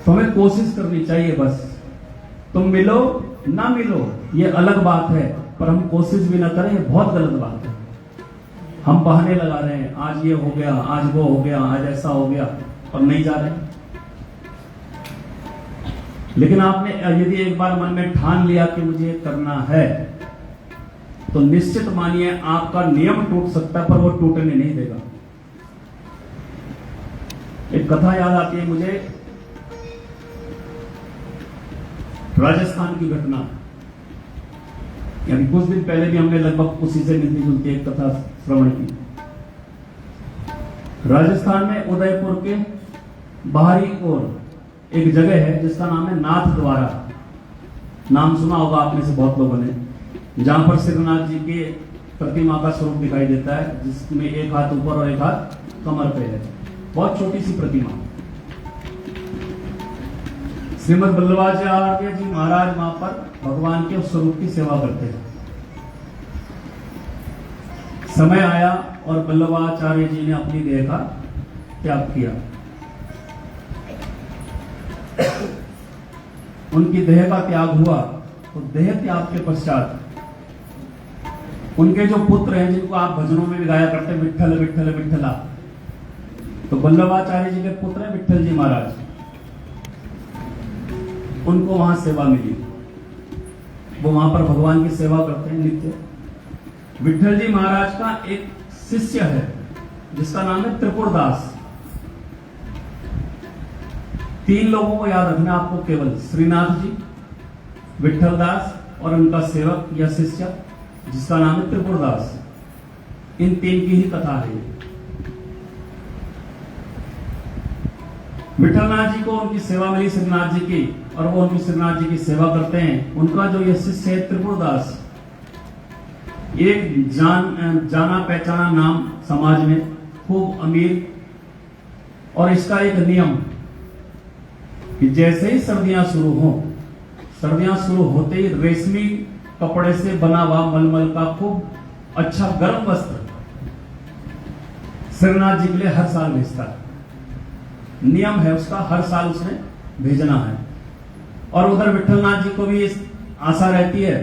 Speaker 2: तो हमें कोशिश करनी चाहिए बस। तुम मिलो ना मिलो ये अलग बात है, पर हम कोशिश भी ना करें ये बहुत गलत बात है। हम बहाने लगा रहे हैं, आज ये हो गया, आज वो हो गया, आज ऐसा हो गया, और नहीं जा रहे। लेकिन आपने यदि एक बार मन में ठान लिया कि मुझे ये करना है, तो निश्चित मानिए आपका नियम टूट सकता है पर वो टूटने नहीं देगा। एक कथा याद आती है मुझे, राजस्थान की घटना। यानी कुछ दिन पहले भी हमने लगभग उसी से मिलती जुलती एक कथा श्रवण की। राजस्थान में उदयपुर के बाहरी ओर एक जगह है जिसका नाम है नाथ द्वारा। नाम सुना होगा आप में से बहुत लोगों ने, जहां पर श्रीनाथ जी के प्रतिमा का स्वरूप दिखाई देता है, जिसमें एक हाथ ऊपर और एक हाथ कमर पे है। बहुत छोटी सी प्रतिमा। श्रीमद वल्लभाचार्य जी महाराज वहां पर भगवान के उस स्वरूप की सेवा करते हैं। समय आया और वल्लभाचार्य जी ने अपनी देह का त्याग किया। उनकी देह का त्याग हुआ तो देह त्याग के पश्चात उनके जो पुत्र हैं जिनको आप भजनों में भी गाया करते हैं, विठ्ठल विठ्ठल विठ्ठला, तो वल्लभाचार्य जी के पुत्र हैं विठ्ठल जी महाराज, उनको वहां सेवा मिली। वो वहां पर भगवान की सेवा करते हैं नित्य। विठ्ठल जी महाराज का एक शिष्य है जिसका नाम है त्रिपुरदास। 3 लोगों को याद रखना आपको, केवल श्रीनाथ जी, विठ्ठल दास और उनका सेवक या शिष्य जिसका नाम है त्रिपुरदास। इन 3 की ही कथा है। विठलनाथ जी को उनकी सेवा मिली श्रीनाथ जी की, और वो उनकी श्रीनाथ जी की सेवा करते हैं। उनका जो ये शिष्य है त्रिपुरदास, एक जाना पहचाना नाम समाज में, खूब अमीर। और इसका एक नियम कि जैसे ही सर्दियां शुरू हो, सर्दियां शुरू होते ही रेशमी कपड़े से बना हुआ मलमल का खूब अच्छा गर्म वस्त्र श्रीनाथ जी के लिए हर साल भेजता है। नियम है उसका, हर साल उसने भेजना है। और उधर विठलनाथ जी को भी इस आशा रहती है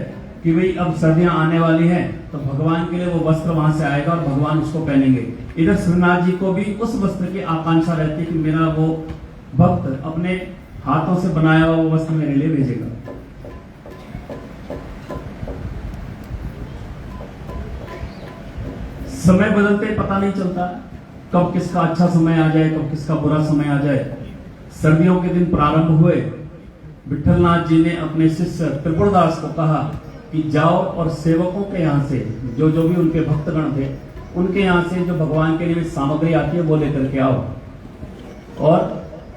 Speaker 2: कि भाई अब सर्दियां आने वाली हैं तो भगवान के लिए वो वस्त्र वहां से आएगा और भगवान उसको पहनेंगे। इधर श्रीनाथ जी को भी उस वस्त्र की आकांक्षा रहती है कि मेरा वो भक्त अपने हाथों से बनाया हुआ वो वस्त्र मेरे लिए भेजेगा। समय बदलते पता नहीं चलता कब किसका अच्छा समय आ जाए, कब किसका बुरा समय आ जाए। सर्दियों के दिन प्रारंभ हुए। विठलनाथ जी ने अपने शिष्य त्रिपुरदास को कहा कि जाओ और सेवकों के यहाँ से जो जो भी उनके भक्तगण थे उनके यहाँ से जो भगवान के लिए सामग्री आती है वो लेकर के आओ, और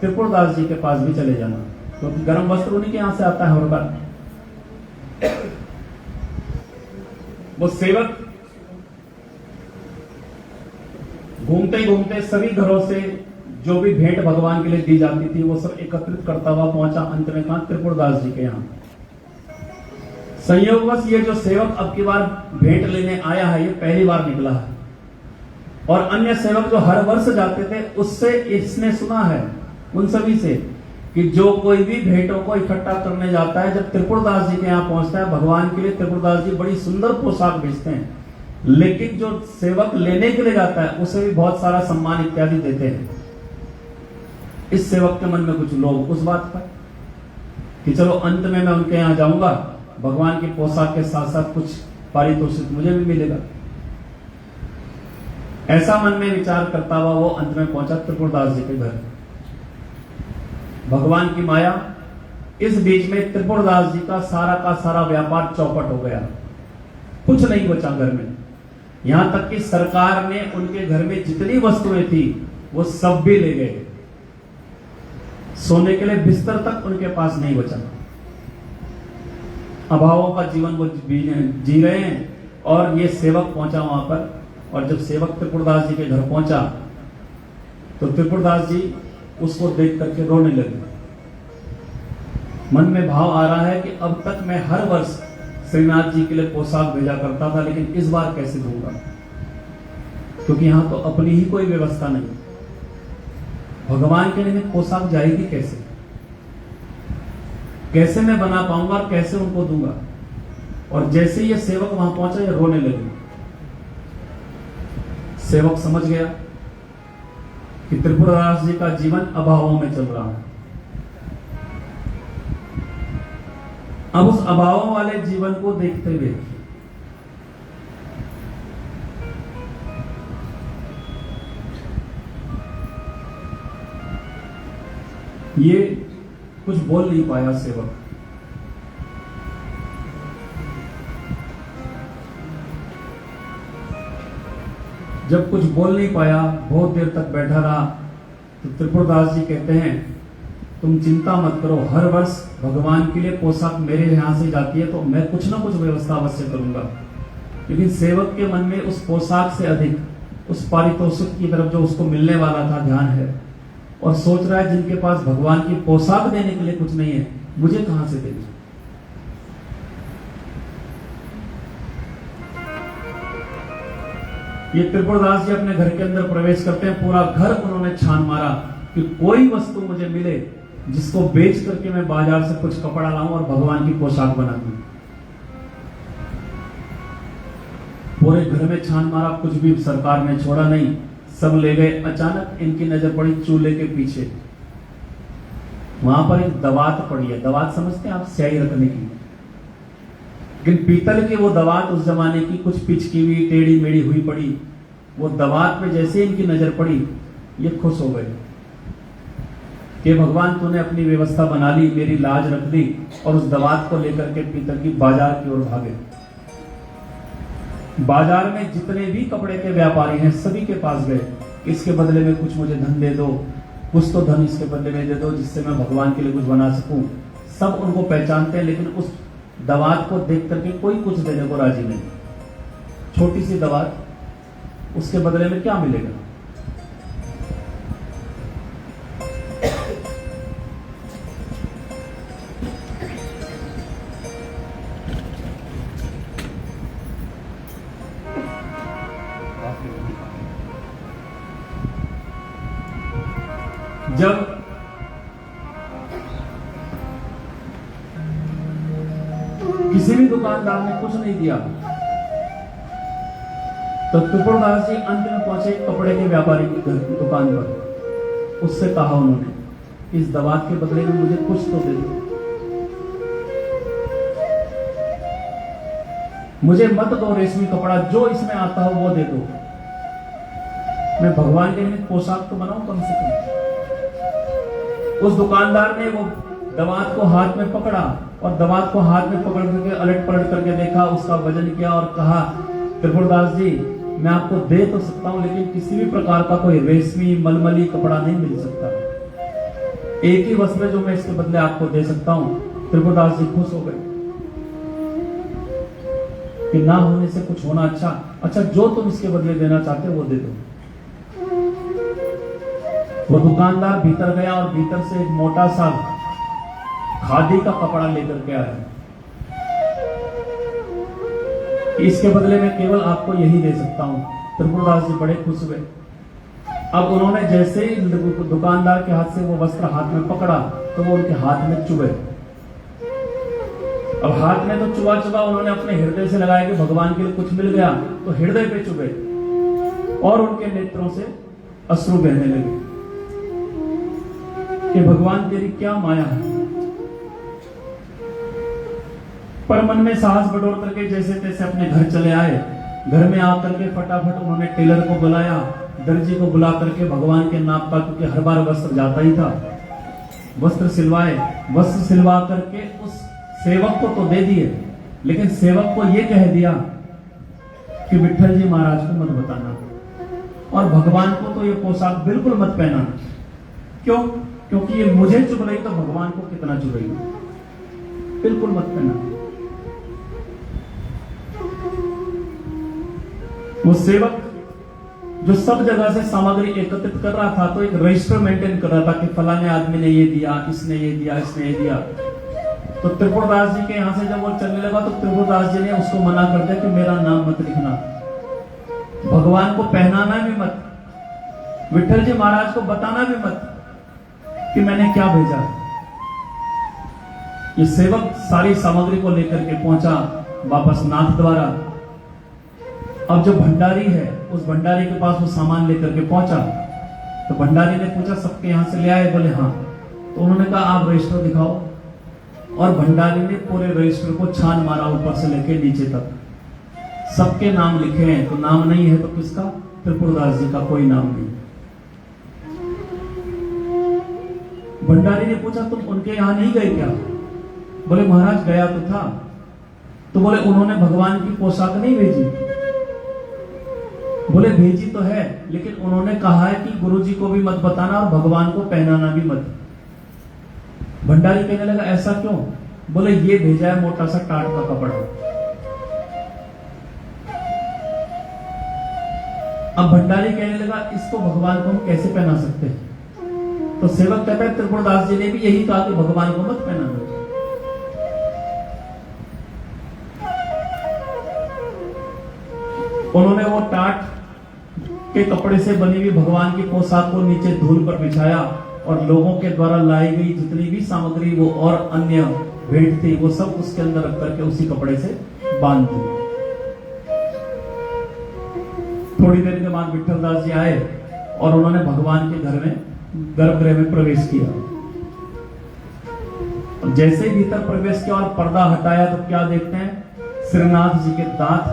Speaker 2: त्रिपुरदास जी के पास भी चले जाना, क्योंकि तो गर्म वस्त्र उन्हीं के यहाँ से आता है हर बार। वो सेवक घूमते घूमते सभी घरों से जो भी भेंट भगवान के लिए दी जाती थी वो सब एकत्रित करता हुआ पहुंचा अंत में कहा त्रिपुरदास जी के यहाँ। संयोगवश ये जो सेवक अब की बार भेंट लेने आया है ये पहली बार निकला है, और अन्य सेवक जो हर वर्ष जाते थे उससे इसने सुना है उन सभी से कि जो कोई भी भेंटों को इकट्ठा करने जाता है, जब त्रिपुरदास जी के यहाँ पहुंचता है भगवान के लिए त्रिपुरदास जी बड़ी सुंदर पोशाक भेजते हैं, लेकिन जो सेवक लेने के लिए जाता है उसे भी बहुत सारा सम्मान इत्यादि देते हैं। इस सेवक के मन में कुछ लोग उस बात पर कि चलो अंत में मैं उनके यहाँ जाऊंगा, भगवान की पोशाक के साथ साथ कुछ पारितोषिक मुझे भी मिलेगा। ऐसा मन में विचार करता हुआ वो अंत में पहुंचा त्रिपुरदास जी के घर। भगवान की माया, इस बीच में त्रिपुरदास जी का सारा व्यापार चौपट हो गया, कुछ नहीं बचा घर में। यहां तक कि सरकार ने उनके घर में जितनी वस्तुएं थी वो सब भी ले गए। सोने के लिए बिस्तर तक उनके पास नहीं बचा। अभावों का जीवन वो जी रहे हैं। और ये सेवक पहुंचा वहां पर, और जब सेवक त्रिपुरदास जी के घर पहुंचा तो त्रिपुरदास जी उसको देख करके रोने लगे। मन में भाव आ रहा है कि अब तक मैं हर वर्ष श्रीनाथ जी के लिए पोशाक भेजा करता था, लेकिन इस बार कैसे दूंगा, क्योंकि यहां तो अपनी ही कोई व्यवस्था नहीं। भगवान के लिए पोशाक जाएगी कैसे, कैसे मैं बना पाऊंगा और कैसे उनको दूंगा। और जैसे ये सेवक वहां पहुंचा ये रोने लगे। सेवक समझ गया कि त्रिपुरदास जी का जीवन अभावों में चल रहा है। अब उस अभावों वाले जीवन को देखते हुए ये कुछ बोल नहीं पाया सेवक। जब कुछ बोल नहीं पाया, बहुत देर तक बैठा रहा, तो त्रिपुरदास जी कहते हैं तुम चिंता मत करो, हर वर्ष भगवान के लिए पोशाक मेरे यहां से जाती है तो मैं कुछ ना कुछ व्यवस्था अवश्य करूंगा। लेकिन सेवक के मन में उस पोशाक से अधिक उस पारितोषिक की तरफ जो उसको मिलने वाला था ध्यान है, और सोच रहा है जिनके पास भगवान की पोशाक देने के लिए कुछ नहीं है, मुझे कहां से देंगे। ये त्रिपुरदास जी अपने घर के अंदर प्रवेश करते हैं। पूरा घर उन्होंने छान मारा कि कोई वस्तु मुझे मिले जिसको बेच करके मैं बाजार से कुछ कपड़ा लाऊं और भगवान की पोशाक बना दूं। पूरे घर में छान मारा, कुछ भी सरकार ने छोड़ा नहीं, सब ले गए। अचानक इनकी नजर पड़ी चूल्हे के पीछे, वहां पर एक दवात पड़ी है। दवात समझते हैं आप, स्याही रखने की। लेकिन पीतल की वो दवात उस जमाने की कुछ पिचकी हुई, टेढ़ी मेढ़ी हुई पड़ी। वो दवात पे जैसे इनकी नजर पड़ी, ये खुश हो गए कि भगवान तूने अपनी व्यवस्था बना ली, मेरी लाज रख दी। और उस दवात को लेकर के पीतल की बाजार की ओर भागे। बाजार में जितने भी कपड़े के व्यापारी हैं सभी के पास गए, इसके बदले में कुछ मुझे धन दे दो, कुछ तो धन इसके बदले में दे दो जिससे मैं भगवान के लिए कुछ बना सकूं। सब उनको पहचानते हैं, लेकिन उस दवात को देख करके कोई कुछ देने को राजी नहीं। छोटी सी दवात, उसके बदले में क्या मिलेगा? जब किसी भी दुकानदार ने कुछ नहीं दिया तो त्रिपुरदास जी अंत में पहुंचे कपड़े के व्यापारी की दुकान पर। उससे कहा उन्होंने, इस दवात के बदले में मुझे कुछ तो दे दो, मुझे मत दो रेशमी कपड़ा, जो इसमें आता हो वो दे दो, मैं भगवान के लिए पोशाक तो बनाऊं कम से कम। उस दुकानदार ने वो दवात को हाथ में पकड़ा और दवात को हाथ में पकड़ करके अलट पलट करके देखा, उसका वजन किया और कहा, त्रिपुरदास जी मैं आपको दे तो सकता हूं, लेकिन किसी भी प्रकार का कोई रेशमी मलमली कपड़ा नहीं मिल सकता। एक ही वस्त्र जो मैं इसके बदले आपको दे सकता हूं। त्रिपुरदास जी खुश हो गए कि ना होने से कुछ होना अच्छा, जो तुम इसके बदले देना चाहते हो वो दे दो। वो दुकानदार भीतर गया और भीतर से एक मोटा सा खादी का कपड़ा लेकर के आया। इसके बदले में केवल आपको यही दे सकता हूं। त्रिपुरदास जी बड़े खुश हुए। अब उन्होंने जैसे ही दुकानदार के हाथ से वो वस्त्र हाथ में पकड़ा तो वो उनके हाथ में चुभे। अब हाथ में तो चुभा उन्होंने अपने हृदय से लगाया कि भगवान के लिए कुछ मिल गया, तो हृदय पे चुभे और उनके नेत्रों से अश्रु बहने लगे कि भगवान तेरी क्या माया है। पर मन में साहस बटोर करके जैसे तैसे अपने घर चले आए। घर में आकर के फटाफट उन्होंने टेलर को बुलाया, दर्जी को बुला करके भगवान के नाप का, क्योंकि हर बार वस्त्र जाता ही था, वस्त्र सिलवाए। वस्त्र सिलवा करके उस सेवक को तो दे दिए, लेकिन सेवक को यह कह दिया कि विठल जी महाराज को मत बताना और भगवान को तो ये पोशाक बिल्कुल मत पहनाना। क्यों? क्योंकि ये मुझे चुभ रही तो भगवान को कितना चुभेगी, बिल्कुल मत पहना। वो सेवक जो सब जगह से सामग्री एकत्रित कर रहा था, तो एक रजिस्टर मेंटेन कर रहा था कि फलाने आदमी ने ये दिया, इसने ये दिया, इसने ये दिया। तो त्रिपुरदास जी के यहां से जब वो चलने लगा तो त्रिपुरदास जी ने उसको मना कर दिया कि मेरा नाम मत लिखना, भगवान को पहनाना भी मत, विठल जी महाराज को बताना भी मत कि मैंने क्या भेजा। ये सेवक सारी सामग्री को लेकर के पहुंचा वापस नाथ द्वारा। अब जो भंडारी है, उस भंडारी के पास वो सामान लेकर के पहुंचा तो भंडारी ने पूछा, सबके यहां से ले आए? बोले हाँ। तो उन्होंने कहा आप रजिस्टर दिखाओ। और भंडारी ने पूरे रजिस्टर को छान मारा ऊपर से लेके नीचे तक, सबके नाम लिखे हैं। तो नाम नहीं है तो किसका? त्रिपुरदास जी का कोई नाम नहीं। भंडारी ने पूछा तुम उनके यहां नहीं गए क्या? बोले महाराज गया तो था। तो बोले उन्होंने भगवान की पोशाक नहीं भेजी? बोले भेजी तो है, लेकिन उन्होंने कहा है कि गुरुजी को भी मत बताना और भगवान को पहनाना भी मत। भंडारी कहने लगा ऐसा क्यों? बोले ये भेजा है मोटा सा टाट का कपड़ा। अब भंडारी कहने लगा इसको भगवान को हम कैसे पहना सकते हैं? तो सेवक कहता है त्रिपुरदास जी ने भी यही कहा कि भगवान को मत पहनाना। उन्होंने वो टाट के कपड़े से बनी हुई भगवान की पोशाक को नीचे धूल पर बिछाया और लोगों के द्वारा लाई गई जितनी भी सामग्री वो और अन्य भेंट थी वो सब उसके अंदर रख करके उसी कपड़े से बांध दी। थोड़ी देर के बाद विठलदास जी आए और उन्होंने भगवान के घर में गर्भगृह में प्रवेश किया। और जैसे ही भीतर प्रवेश किया और पर्दा हटाया तो क्या देखते हैं, श्रीनाथ जी के दांत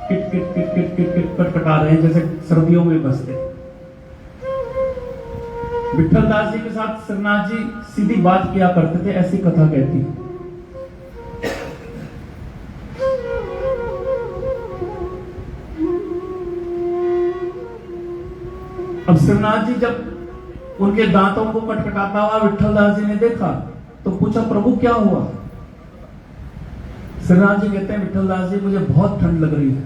Speaker 2: किट किट किट किट किट किट कटकटा रहे हैं, जैसे सर्दियों में बसते। विठलदास जी के साथ श्रीनाथ जी सीधी बात किया करते थे, ऐसी कथा कहती है। अब श्रीनाथ जी जब उनके दांतों को कटकटाता हुआ विठलदास जी ने देखा तो पूछा, प्रभु क्या हुआ? श्रीनाथ जी कहते हैं, विठलदास जी मुझे बहुत ठंड लग रही है।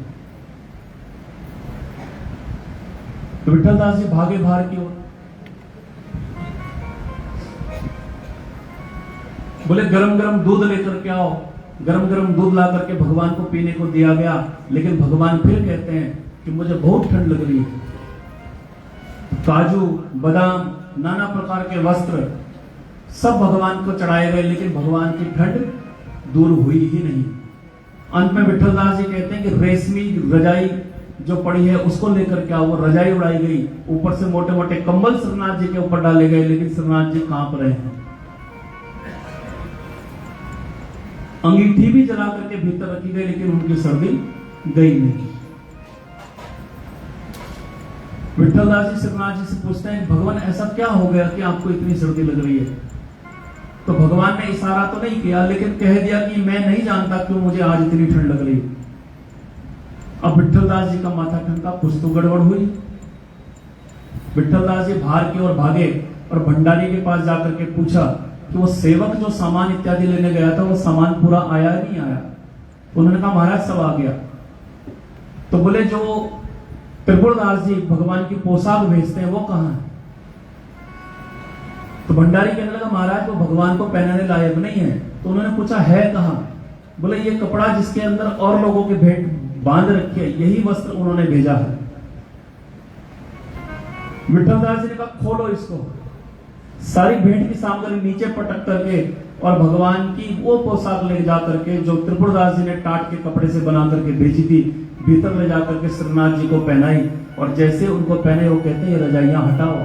Speaker 2: तो विठलदास जी भागे बाहर की ओर, बोले गरम गरम दूध लेकर के आओ। गरम गरम दूध ला करके भगवान को पीने को दिया गया, लेकिन भगवान फिर कहते हैं कि मुझे बहुत ठंड लग रही है। काजू बादाम नाना प्रकार के वस्त्र सब भगवान को चढ़ाए गए, लेकिन भगवान की ठंड दूर हुई ही नहीं। अंत में विठलदास जी कहते हैं कि रेशमी रजाई जो पड़ी है उसको लेकर क्या वो रजाई उड़ाई गई, ऊपर से मोटे मोटे कंबल श्रीनाथ जी के ऊपर डाले गए, लेकिन श्रीनाथ जी कांप रहे हैं। अंगीठी भी जला करके भीतर रखी गई, लेकिन उनकी सर्दी गई नहीं। विठलदास जी श्रीनाथ जी से पूछते हैं, भगवान ऐसा क्या हो गया कि आपको इतनी सर्दी लग रही है? तो भगवान ने इशारा तो नहीं किया, लेकिन कह दिया कि मैं नहीं जानता क्यों मुझे आज इतनी ठंड लग रही है। अब विठलदास जी का माथा ठनका, कुछ तो गड़बड़ हुई। विठलदास जी बाहर की ओर भागे और भंडारी के पास जाकर के पूछा कि वो सेवक जो सामान इत्यादि लेने गया था वो सामान पूरा आया नहीं आया? उन्होंने कहा महाराज सब आ गया। तो बोले जो त्रिपुरदास जी भगवान की पोशाक भेजते हैं वो कहां है? तो भंडारी कहने लगा महाराज वो भगवान को पहनाने लायक नहीं है। तो उन्होंने पूछा है कहां? बोले ये कपड़ा जिसके अंदर और लोगों के भेंट बांध रखे है, यही वस्त्र उन्होंने भेजा है। विठलदास जी ने कहा खोलो इसको। सारी भेंट की सामग्री नीचे पटक करके और भगवान की वो पोशाक ले जाकर के जो त्रिपुरदास जी ने टाट के कपड़े से बना करके भेजी थी, भीतर ले जाकर के श्रीनाथ जी को पहनाई। और जैसे उनको पहने वो कहते हैं ये रजाइयां हटाओ,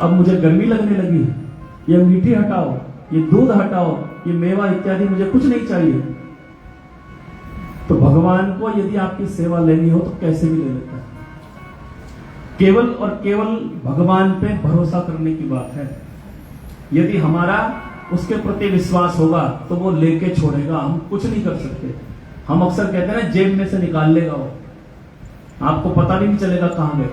Speaker 2: अब मुझे गर्मी लगने लगी, ये अंगीठी हटाओ, ये दूध हटाओ, ये मेवा इत्यादि मुझे कुछ नहीं चाहिए। तो भगवान को यदि आपकी सेवा लेनी हो तो कैसे भी ले लेता है। केवल और केवल भगवान पे भरोसा करने की बात है। यदि हमारा उसके प्रति विश्वास होगा तो वो लेके छोड़ेगा, हम कुछ नहीं कर सकते। हम अक्सर कहते हैं ना जेब में से निकाल लेगा वो, आपको पता भी नहीं चलेगा कहां गए।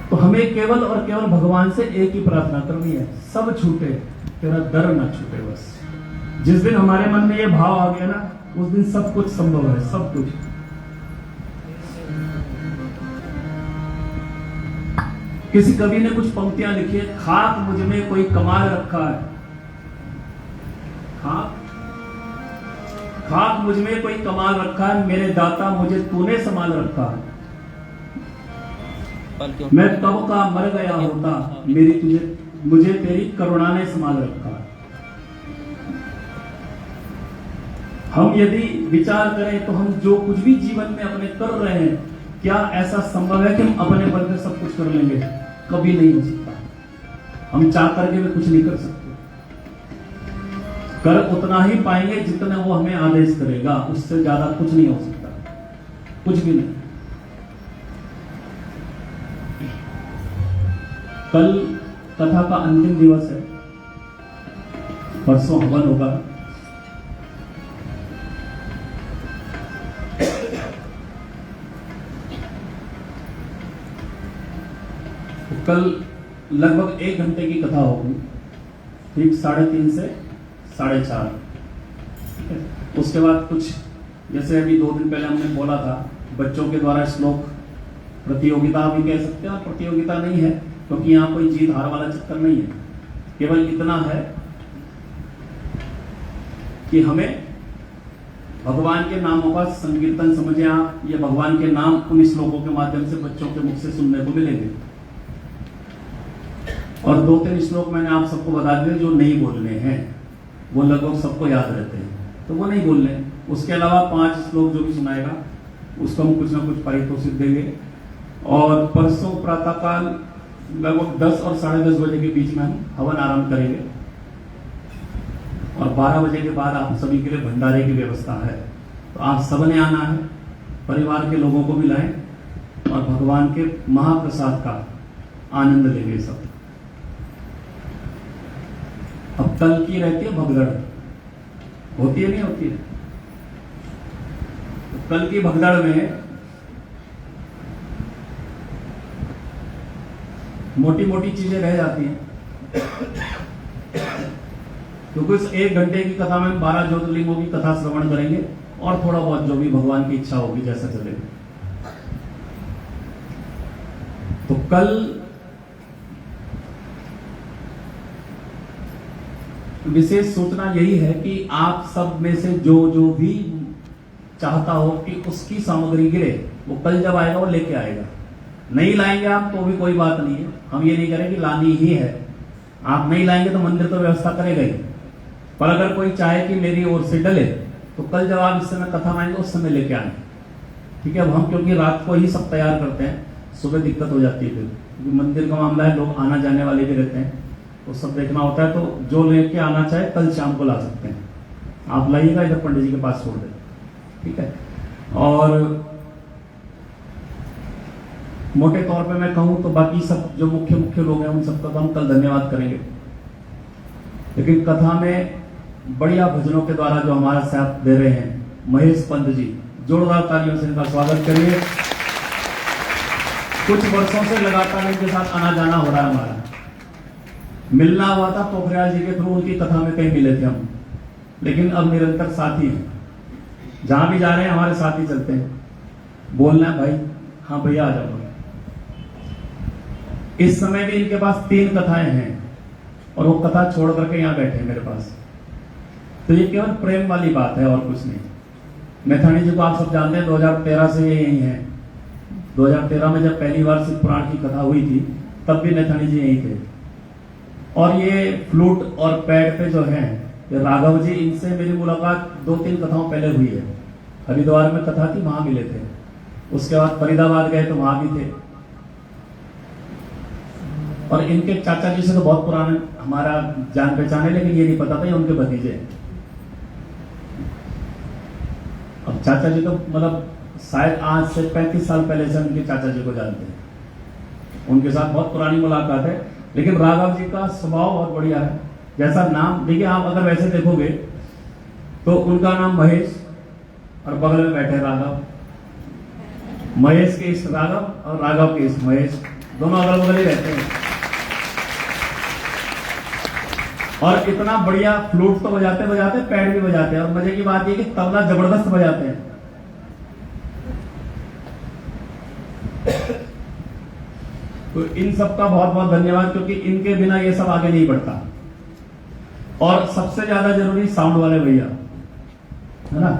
Speaker 2: तो हमें केवल और केवल भगवान से एक ही प्रार्थना करनी है, सब छूटे तेरा दर न छूटे। बस जिस दिन हमारे मन में ये भाव आ गया ना, उस दिन सब कुछ संभव है, सब कुछ। किसी कवि ने कुछ पंक्तियां लिखी है, खाक मुझ में कोई कमाल रखा है, खाक मुझ में कोई कमाल रखा है, मेरे दाता मुझे तूने संभाल रखा है। मैं कब का मर गया होता, मुझे तेरी करुणा ने संभाल रखा है। हम यदि विचार करें तो हम जो कुछ भी जीवन में अपने कर रहे हैं, क्या ऐसा संभव है कि हम अपने बल पे सब कुछ कर लेंगे? कभी नहीं हो सकता। हम चाह करके भी कुछ नहीं कर सकते। कर उतना ही पाएंगे जितना वो हमें आदेश करेगा, उससे ज्यादा कुछ नहीं हो सकता, कुछ भी नहीं। कल कथा का अंतिम दिवस है, परसों हवन होगा। कल लगभग 1 घंटे की कथा होगी, ठीक 3:30 से 4:30। उसके बाद कुछ जैसे अभी 2 दिन पहले हमने बोला था, बच्चों के द्वारा श्लोक प्रतियोगिता भी कह सकते हैं, और प्रतियोगिता नहीं है क्योंकि यहाँ कोई जीत हार वाला चक्कर नहीं है। केवल इतना है कि हमें भगवान के नामों का संकीर्तन समझे आप, ये भगवान के नाम उन श्लोकों के माध्यम से बच्चों के मुख से सुनने को मिलेंगे। और 2-3 श्लोक मैंने आप सबको बता दिए जो नहीं बोलने हैं, वो लगभग सबको याद रहते हैं, तो वो नहीं बोलने। उसके अलावा 5 श्लोक जो भी सुनाएगा उसको हम कुछ ना कुछ पारितोषिक देंगे। और परसों प्रातःकाल लगभग 10 और 10:30 बजे के बीच में हम हवन आरंभ करेंगे और 12 बजे के बाद आप सभी के लिए भंडारे की व्यवस्था है। तो आप सबने आना है, परिवार के लोगों को भी लाएं और भगवान के महाप्रसाद का आनंद लेंगे सब। अब कल की रहती है भगदड़, होती है नहीं होती है? तो कल की भगदड़ में मोटी मोटी चीजें रह जाती हैं, क्योंकि इस 1 घंटे की कथा में 12 ज्योतिर्लिंगों की कथा श्रवण करेंगे और थोड़ा बहुत जो भी भगवान की इच्छा होगी जैसा चलेगा। तो कल विशेष सूचना यही है कि आप सब में से जो जो भी चाहता हो कि उसकी सामग्री गिरे, वो कल जब आएगा वो लेके आएगा। नहीं लाएंगे आप तो भी कोई बात नहीं है, हम ये नहीं करें कि लानी ही है। आप नहीं लाएंगे तो मंदिर तो व्यवस्था करेगा ही, पर अगर कोई चाहे कि मेरी ओर से डले तो कल जब आप इस समय कथा माएंगे उस समय लेके आए। ठीक है, अब हम क्योंकि रात को ही सब तैयार करते हैं, सुबह दिक्कत हो जाती है फिर, क्योंकि मंदिर का मामला है, लोग आना जाने वाले भी रहते हैं, तो सब देखना होता है। तो जो लेके आना चाहे कल शाम को ला सकते हैं, आप लाइएगा, इधर पंडित जी के पास छोड़ दें। ठीक है, और मोटे तौर पे मैं कहूं तो बाकी सब जो मुख्य मुख्य लोग हैं उन सबका तो हम कल धन्यवाद करेंगे, लेकिन कथा में बढ़िया भजनों के द्वारा जो हमारा साथ दे रहे हैं महेश पंत जी, जोरदार तालियों से इनका स्वागत करिए। कुछ वर्षों से लगातार इनके साथ आना जाना हो रहा है हमारा, मिलना हुआ था पोखरियाल जी के थ्रू, उनकी कथा में कहीं मिले थे हम, लेकिन अब निरंतर साथी हैं, जहां भी जा रहे हैं हमारे साथ ही चलते हैं। बोलना है भाई, हाँ भैया आ जाओ। इस समय भी इनके पास 3 कथाएं हैं और वो कथा छोड़ करके यहाँ बैठे हैं मेरे पास। तो ये केवल प्रेम वाली बात है और कुछ नहीं। मैथानी जी को आप सब जानते हैं, 2013 से ये यही हैं। 2013 में जब पहली बार शिव पुराण की कथा हुई थी तब भी मैथानी जी यही थे। और ये फ्लूट और पैड पे जो है राघव जी, इनसे मेरी मुलाकात 2-3 कथाओं पहले हुई है। हरिद्वार में कथा थी, वहां मिले थे। उसके बाद फरीदाबाद गए तो वहां भी थे। और इनके चाचा जी से तो बहुत पुराने हमारा जान पहचान है, लेकिन ये नहीं पता था ये उनके भतीजे हैं। अब चाचा जी तो मतलब शायद आज से 35 साल पहले से उनके चाचा जी को जानते हैं, उनके साथ बहुत पुरानी मुलाकात है। लेकिन राघव जी का स्वभाव बहुत बढ़िया है। जैसा नाम देखिए, आप अगर वैसे देखोगे तो उनका नाम महेश और बगल में बैठे राघव, महेश के इष्ट राघव और राघव के इष्ट महेश, दोनों अगल बगल ही रहते हैं। और इतना बढ़िया फ्लूट तो बजाते बजाते पैड भी बजाते हैं, और मजे की बात यह कि तबला जबरदस्त बजाते हैं। तो इन सबका बहुत बहुत धन्यवाद, क्योंकि इनके बिना ये सब आगे नहीं बढ़ता। और सबसे ज्यादा जरूरी साउंड वाले भैया, है ना,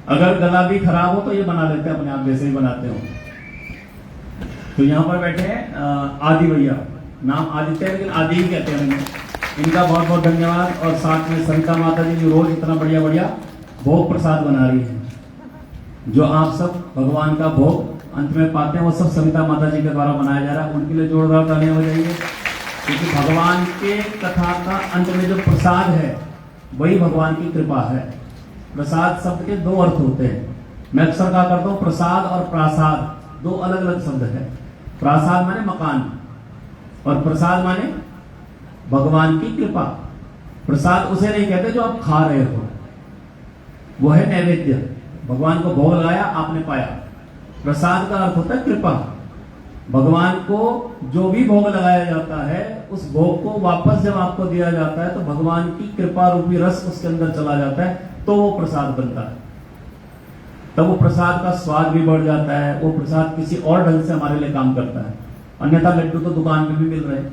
Speaker 2: अगर गला भी खराब हो तो ये बना लेते हैं अपने आप, जैसे ही बनाते हो। तो यहां पर बैठे हैं आदि भैया, नाम आदित्य है लेकिन आदि ही कहते हैं इन्हें। इनका बहुत बहुत धन्यवाद। और साथ में सरिता माता जी जो रोज इतना बढ़िया बढ़िया भोग प्रसाद बना रही है, जो आप सब भगवान का भोग अंत में पाते हैं, वो सब सरिता माता जी के द्वारा बनाया जा रहा है। उनके लिए जोरदार तालियां बजाइए, क्योंकि भगवान के कथा का अंत में जो प्रसाद है वही भगवान की कृपा है। प्रसाद शब्द के 2 अर्थ होते हैं। मैं अक्सर कहा करता हूं प्रसाद और प्रासाद 2 अलग अलग शब्द है। प्रासाद माने मकान और प्रसाद माने भगवान की कृपा। प्रसाद उसे नहीं कहते जो आप खा रहे हो, वो है नैवेद्य। भगवान को भोग लगाया, आपने पाया। प्रसाद का अर्थ होता है कृपा। भगवान को जो भी भोग लगाया जाता है, उस भोग को वापस जब आपको दिया जाता है तो भगवान की कृपा रूपी रस उसके अंदर चला जाता है, तो वो प्रसाद बनता है। तब वो प्रसाद का स्वाद भी बढ़ जाता है, वो प्रसाद किसी और ढंग से हमारे लिए काम करता है। अन्यथा लड्डू तो दुकान में भी मिल रहे हैं।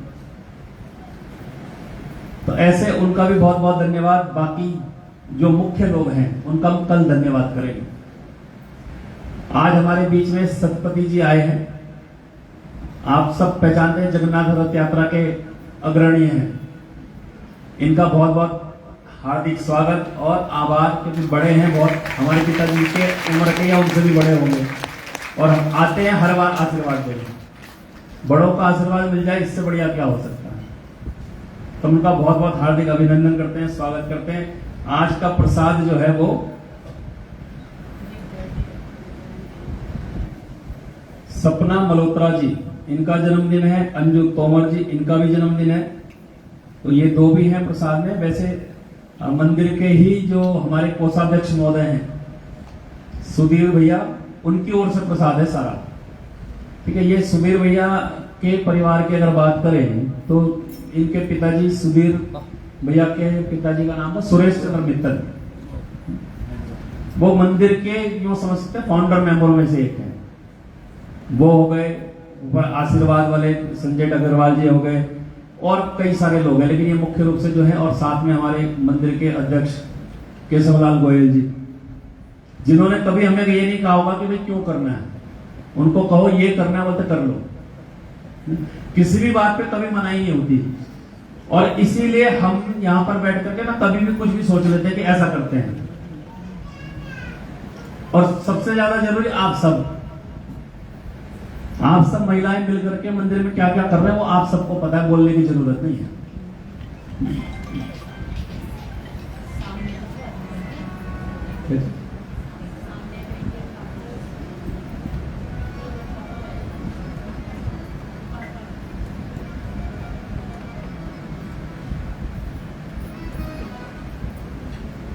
Speaker 2: तो ऐसे उनका भी बहुत बहुत धन्यवाद। बाकी जो मुख्य लोग हैं उनका हम कल धन्यवाद करेंगे। आज हमारे बीच में सतपति जी आए हैं, आप सब पहचानते हैं, जगन्नाथ रथ यात्रा के अग्रणी हैं। इनका बहुत बहुत हार्दिक स्वागत और आभार, क्योंकि बड़े हैं बहुत हमारे पिताजी के उम्र के या उनसे भी बड़े होंगे और हम आते हैं हर बार आशीर्वाद देने। बड़ों का आशीर्वाद मिल जाए, इससे बढ़िया क्या हो सकता है। तो उनका बहुत बहुत हार्दिक अभिनंदन करते हैं, स्वागत करते हैं। आज का प्रसाद जो है वो सपना मल्होत्रा जी, इनका जन्मदिन है। अंजू तोमर जी, इनका भी जन्मदिन है। तो ये दो भी हैं प्रसाद में। वैसे मंदिर के ही जो हमारे कोषाध्यक्ष महोदय हैं सुधीर भैया, उनकी ओर से प्रसाद है सारा। ठीक है, ये सुधीर भैया के परिवार की अगर बात करें तो इनके पिताजी सुधीर भैया के पिताजी का नाम था सुरेश चंद्र मित्तल। वो मंदिर के यूं समझ सकते हैं फाउंडर मेंबरों में से एक है। वो हो गए, ऊपर आशीर्वाद वाले संजय अग्रवाल जी हो गए और कई सारे लोग हैं, लेकिन ये मुख्य रूप से जो है, और साथ में हमारे मंदिर के अध्यक्ष केशवलाल गोयल जी, जिन्होंने कभी हमें ये नहीं कहा होगा कि भाई क्यों करना है। उनको कहो ये करना है बोलते कर लो, किसी भी बात पे कभी मनाही नहीं होती। और इसीलिए हम यहां पर बैठ करके ना कभी भी कुछ भी सोच लेते हैं कि ऐसा करते हैं। और सबसे ज्यादा जरूरी आप सब महिलाएं मिल करके मंदिर में क्या क्या कर रहे हैं वो आप सबको पता है, बोलने की जरूरत नहीं है।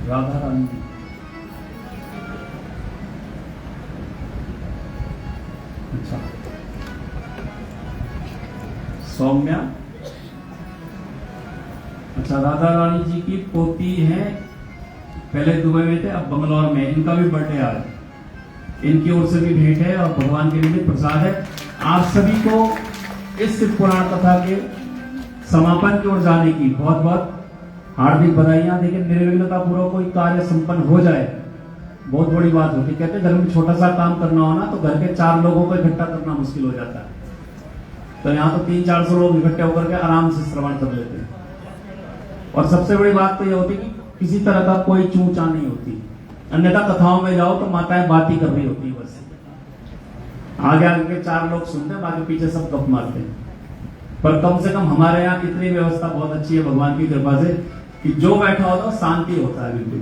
Speaker 2: राधा रानी, अच्छा, सौम्या, अच्छा, राधा रानी जी की पोती है, पहले दुबई में थे अब बंगलौर में। इनका भी बर्थडे आज, इनकी ओर से भी भेंट है और भगवान के लिए भी प्रसाद है। आप सभी को इस शिव पुराण कथा के समापन की ओर जाने की बहुत बहुत हार्दिक बधाइयां। देखिए, निर्विघ्नता पूर्वक कोई कार्य संपन्न हो जाए बहुत बड़ी बात होती है। कहते हैं घर में छोटा सा काम करना हो ना तो घर के 4 लोगों को इकट्ठा करना मुश्किल हो जाता है। तो यहाँ तो 300-400 लोग इकट्ठे होकर के आराम से श्रवण कर लेते हैं। और सबसे बड़ी बात तो यह होती है कि किसी तरह का कोई चूचा नहीं होती। अन्यथा कथाओं में जाओ तो माताएं बात ही कर रही होती है, बस आगे आगे के 4 लोग सुनते हैं, बाकी पीछे सब गप मारते हैं। पर कम से कम हमारे यहाँ इतनी व्यवस्था बहुत अच्छी है भगवान की कृपा से कि जो बैठा होता है शांति होता है बिल्कुल।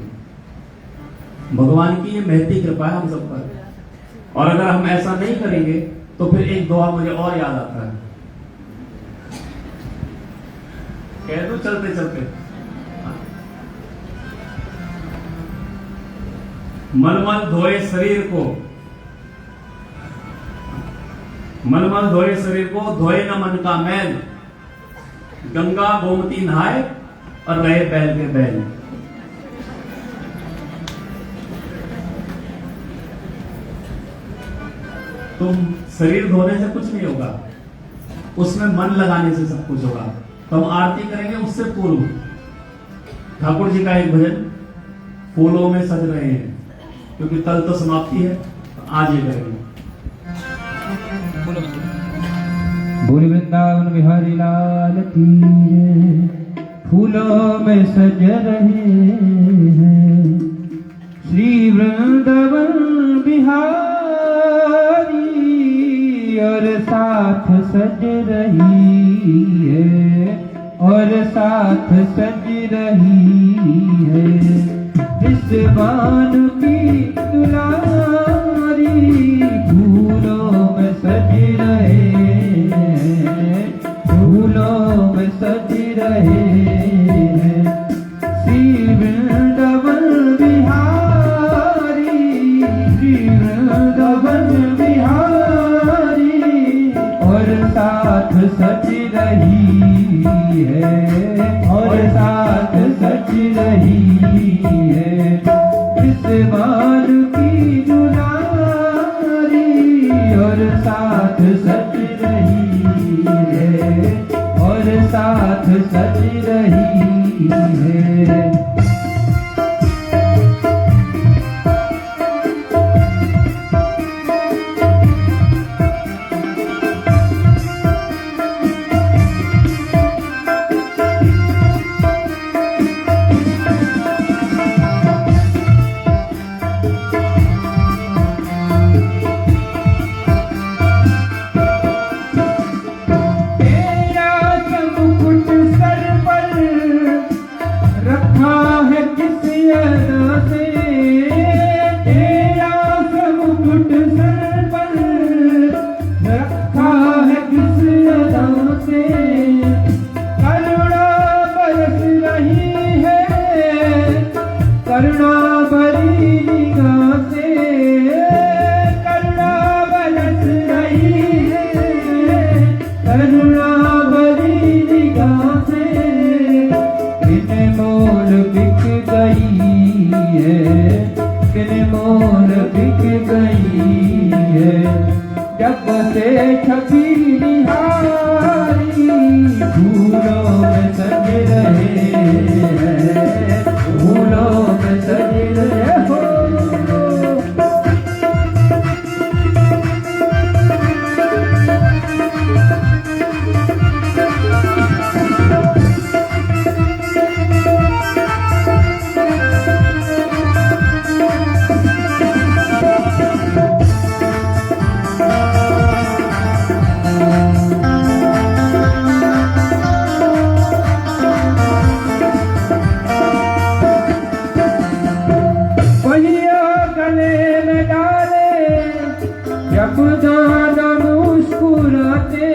Speaker 2: भगवान की ये महती कृपा है हम सब पर। और अगर हम ऐसा नहीं करेंगे तो फिर एक दुआ मुझे और याद आता है, कह दो चलते चलते, मलमल धोए शरीर को, मलमल धोए शरीर को, धोए न मन का मैल, गंगा गोमती नहाए और रहे बैल के बैल। तुम शरीर धोने से कुछ नहीं होगा, उसमें मन लगाने से सब कुछ होगा। तो हम आरती करेंगे उससे पूर्व ठाकुर जी का एक भजन फूलों में सज रहे हैं, क्योंकि कल तो समाप्ति है, तो आज ये करेंगे।
Speaker 1: बोल वृंदावन बिहारी लाल की जय। फूलों में सज रहे हैं श्री वृंदावन बिहारी, और साथ सज रही है, और साथ सज रही है विश्वान की दुलारी। फूलों में सज रहे हैं, फूलों में सज रहे हैं श्री वृंदावन बिहारी, श्री वृंदावन बिहारी, और साथ सज रही है, और साथ सज रही है विश्वान की दुलारी, और साथ सज रही है, और साथ सज रही है। से तेरा सब मुकुट सर पर रखा है किस अदा से करुणा बरस रही है करुणा भरी निगाह से करुणा बरस रही है करुणा भरी निगाह से किने मोल बिक गई है किने मोल बिक गई है जब से छपी निहारी फूलों में सज रहे हैं फूलों में सज रहे हो जब दाना मुस्कुराते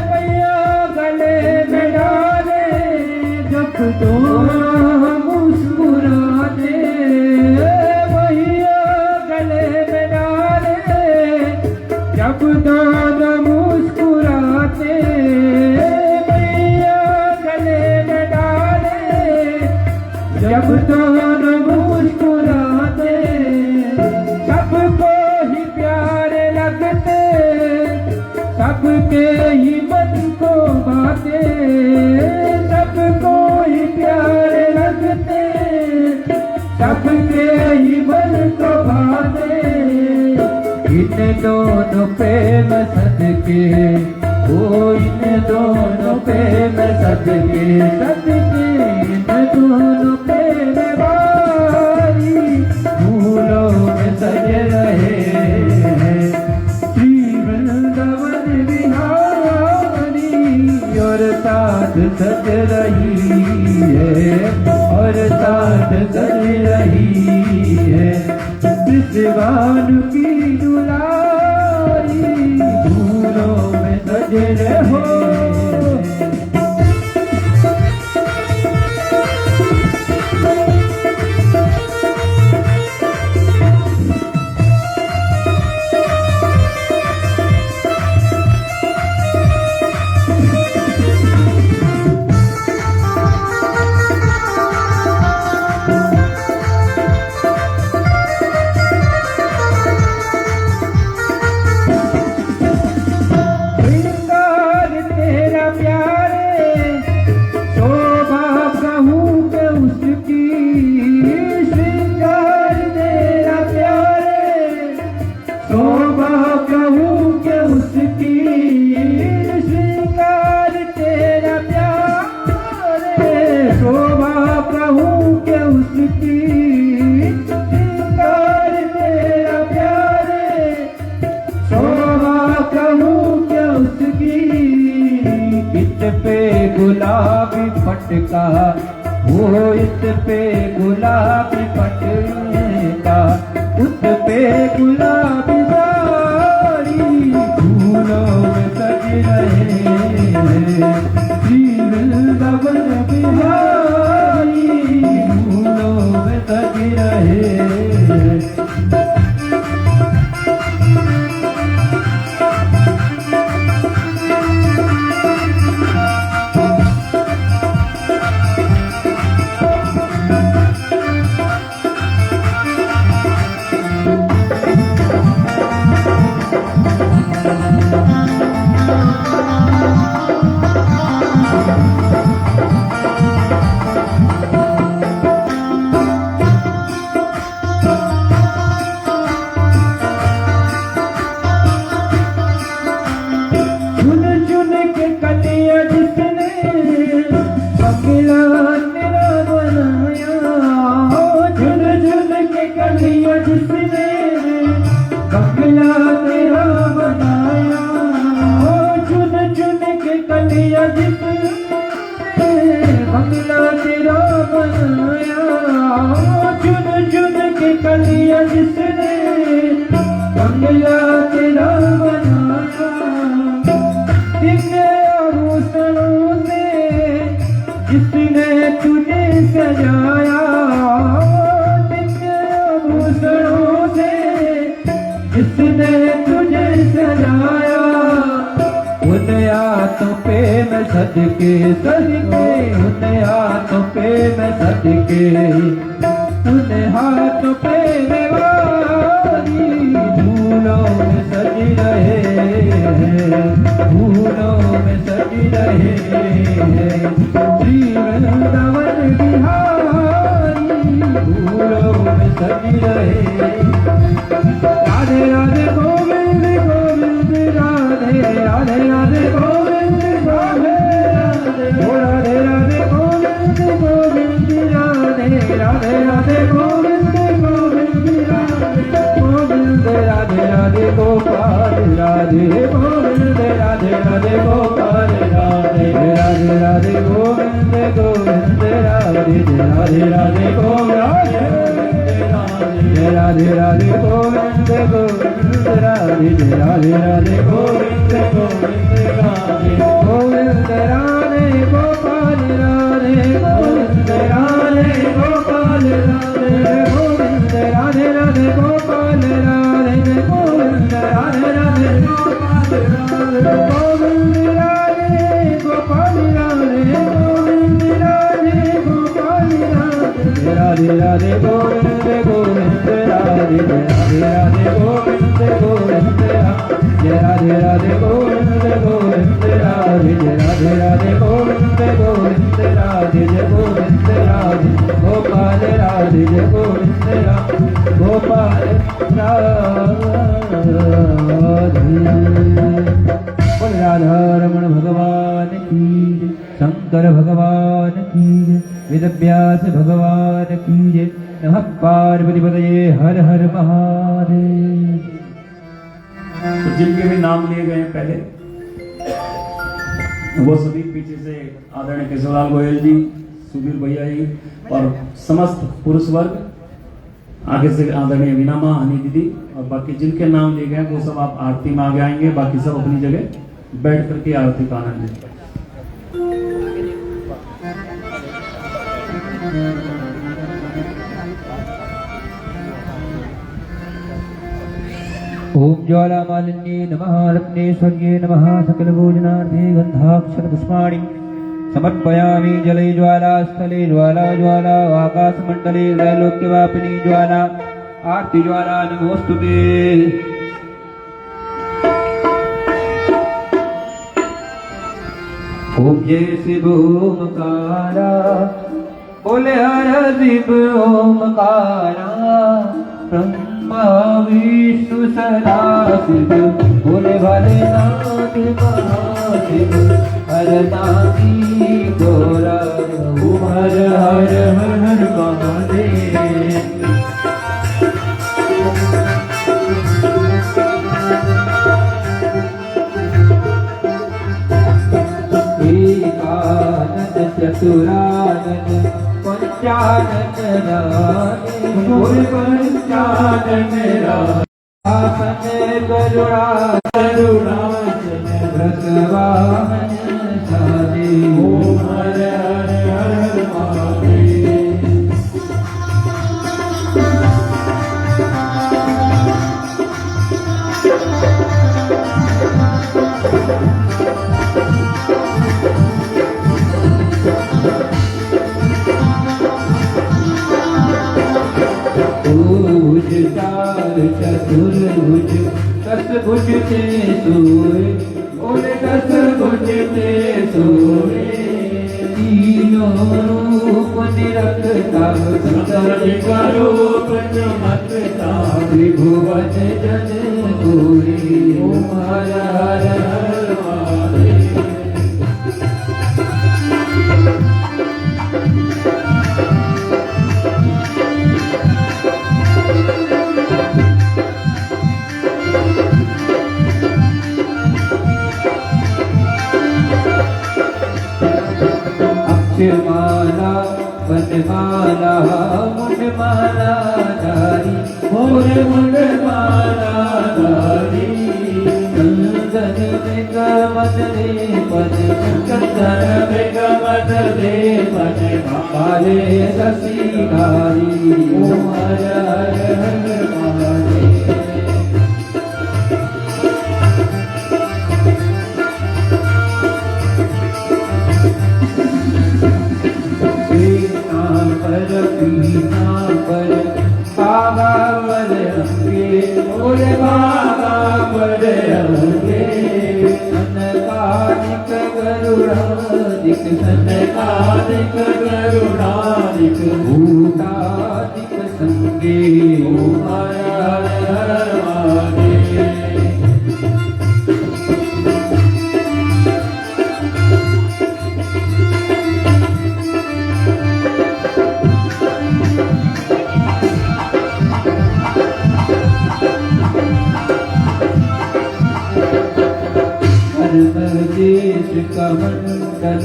Speaker 1: भैया गले में डाले जब दाना मुस्कुराते भैया गले में डाले जब दाना मुस्कुराते भैया गले में डाले जब दाना मुस्कुराते सबको सबके ही मन को बाते सबको ही प्यारे लगते सबके ही मन को बाते इन दोनों पे मैं सदके ओ इन दोनों पे मैं सदके सदके इन दोनों पे मैं बारी फूलों में सज रहे हैं और साथ सज रही है और साथ सज रही है विश्वान की दुलारी फूलों में सज रहे हो गुलाबी पटका वो इस पे गुलाबी पटका उस पे गुलाबी साड़ी फूलों में सज रहे हैं श्री वृंदावन बिहारी फूलों में सज रहे हैं कलिया जिसने बंगला तेरा बनाया, दिव्य आभूषणों से जिसने तुझे सजाया, दिव्य आभूषणों से जिसने तुझे सजाया, उन हाथों पे मैं सदके सदके, उन हाथों पे मैं सदके, उन हाथों पे मैं वारी फूलों में सज रहे हैं, फूलों में सज रहे हैं, श्री वृंदावन बिहारी फूलों में सज रहे हैं। राधे राधे गोविंद गोविंद राधे, राधे राधे गोविंद राधे राधे, ओ राधे राधे गोविंद गोविंद राधे, राधे राधे गोविंद गोविंद राधे, गोविंद राधे राधे गोपाल राधे, गोविंद राधे राधे गोपाल राधे, राधे राधे गोविंद गोविंद राधे, राधे राधे गोविंद राधे राधे गोविंद गोविंद राधे, राधे राधे गोविंद गोविंद राधे, गोविंद राधे गोपाल राधे, गोविंद राधे गोपाल राधे, गोविंद राधे राधे गोपाल राधे, गोविंद राधे राधे गोपाल राधे, गोविंद राधे गोपाल राधे, गोविंद राधे गोपाल राधे, राधे राधे गोविंद गोविंद राधे, राधे राधे गोविंद गोविंद राधे, राधे राधे गोविंद गोविंद राधे, राधे राधे गोविंद गोविंद राधे, गोविंद राधे गोपाल राधे, गोविंद राधे गोपाल राधे। बोल राधा रमण भगवान की जय, शंकर भगवान की जय, वेदव्यास भगवान की जय। नमः पार्वती पतये, हर हर महादेव।
Speaker 2: तो जिनके भी नाम लिए गए हैं पहले, वो सभी पीछे से आदरणीय केशवलाल गोयल जी, सुधीर भैया जी और समस्त पुरुष वर्ग, आगे से आदरणीय वीना माँ, हनी दीदी और बाकी जिनके नाम लिए गए वो सब आप आरती में आगे आएंगे। बाकी सब अपनी जगह बैठ करके आरती का आनंद लें।
Speaker 1: ओम ज्वाला मालिन्ये नमः, रत्नेश्वर्ये नमः, सकल भोजनार्थे गंधाक्षर पुष्पाणि समर्पयामि। जले ज्वाला, स्थले ज्वाला, ज्वाला आकाशमंडले त्रैलोक्यवापिनी ज्वाला, आरती ज्वाला नमोस्तुते। ओम जय शिव ओमकारा, बोले हर शिव ओमकारा, ब्रह्मा विष्णु सदा शिव, बोले भले नाथ महादेव, हर नामी गोरा, हर हर हर हर महादेव। एकानन चतुरानन पंचानन रानी, बोल पंचानन रानी, आपन करुणा करुणाचन व्रतवाहन साधे। ओम हर हर हर महादेव। भुज चार चतुर्भुज, दस भुज ते सोए, बोले दस भुज ते सोए, तीनों रूप निरखता, संतर का रूप चमकता, त्रिभुवन जन कोई। ओम हर हर हर महादेव। अक्षमाला वनमाला मुंडमाला धारी, जन विगमत दे मन काले शशिधारी ओम हर हर हर महादेव पर बाबा वर रंगे बोले बाबा वर रंगे सनकादिक गरुड़ादिक सनकादिक गरुड़ादिक भूतादिक संगे ओम हर हर हर महादेव देश का मंडल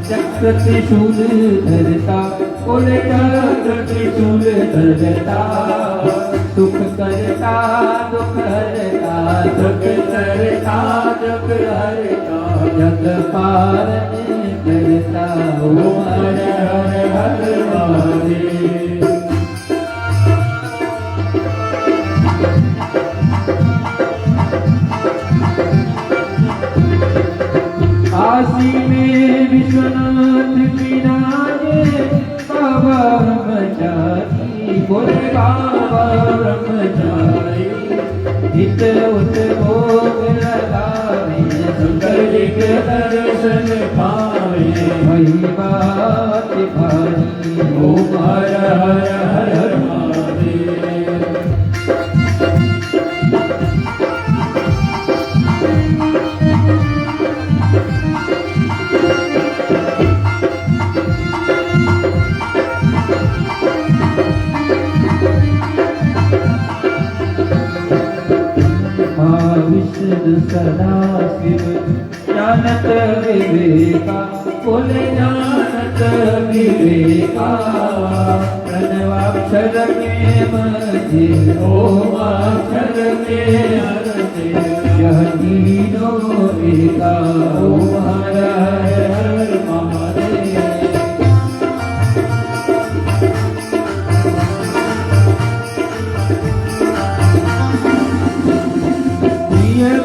Speaker 1: चक्र त्रिशूल धरता बोले चक्र त्रिशूल धरता सुख करता दुख हरता दुख करता दुख हरता जग पालन करता ओम हर हर हर महादेव काशी में विश्वनाथ विराजे बाबा ब्रह्मचारी बोले बाबा ब्रह्मचारी हित उत भोग लगावे शंकर जी के दर्शन पावे वही बात भारी ओम हर हर हर हर महादेव विष्णु सदा शिव जानत विवेका बोले जानत विवेका प्रणवाक्षर के मध्य ओम अक्षर के अर्थे यह तीनों एका ओम हर हर हर महादेव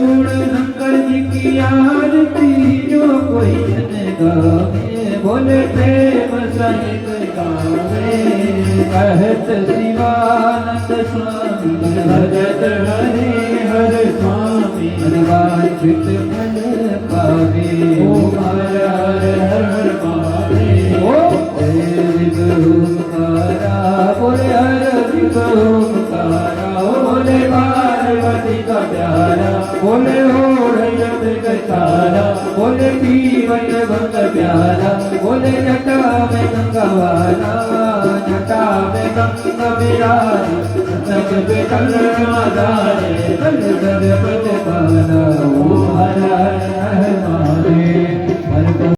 Speaker 1: गुण शंकर जी की आरती जो कोई न गावे बोले प्रेम सहित गावे कहत शिवानंद स्वामी भजत हरे हर स्वामी वांछित फल पावे ओम हर हर हर महादेव ओंकारा बोले हर ओंकारा बोले पार्वती का प्यारा बोले हो जगत सारा बोले पीवन भक्त प्यारा बोले जटा में गंगा वाला जटा में गंगा विराज सब पे कल कर पद पाना ओ हर हर महादेव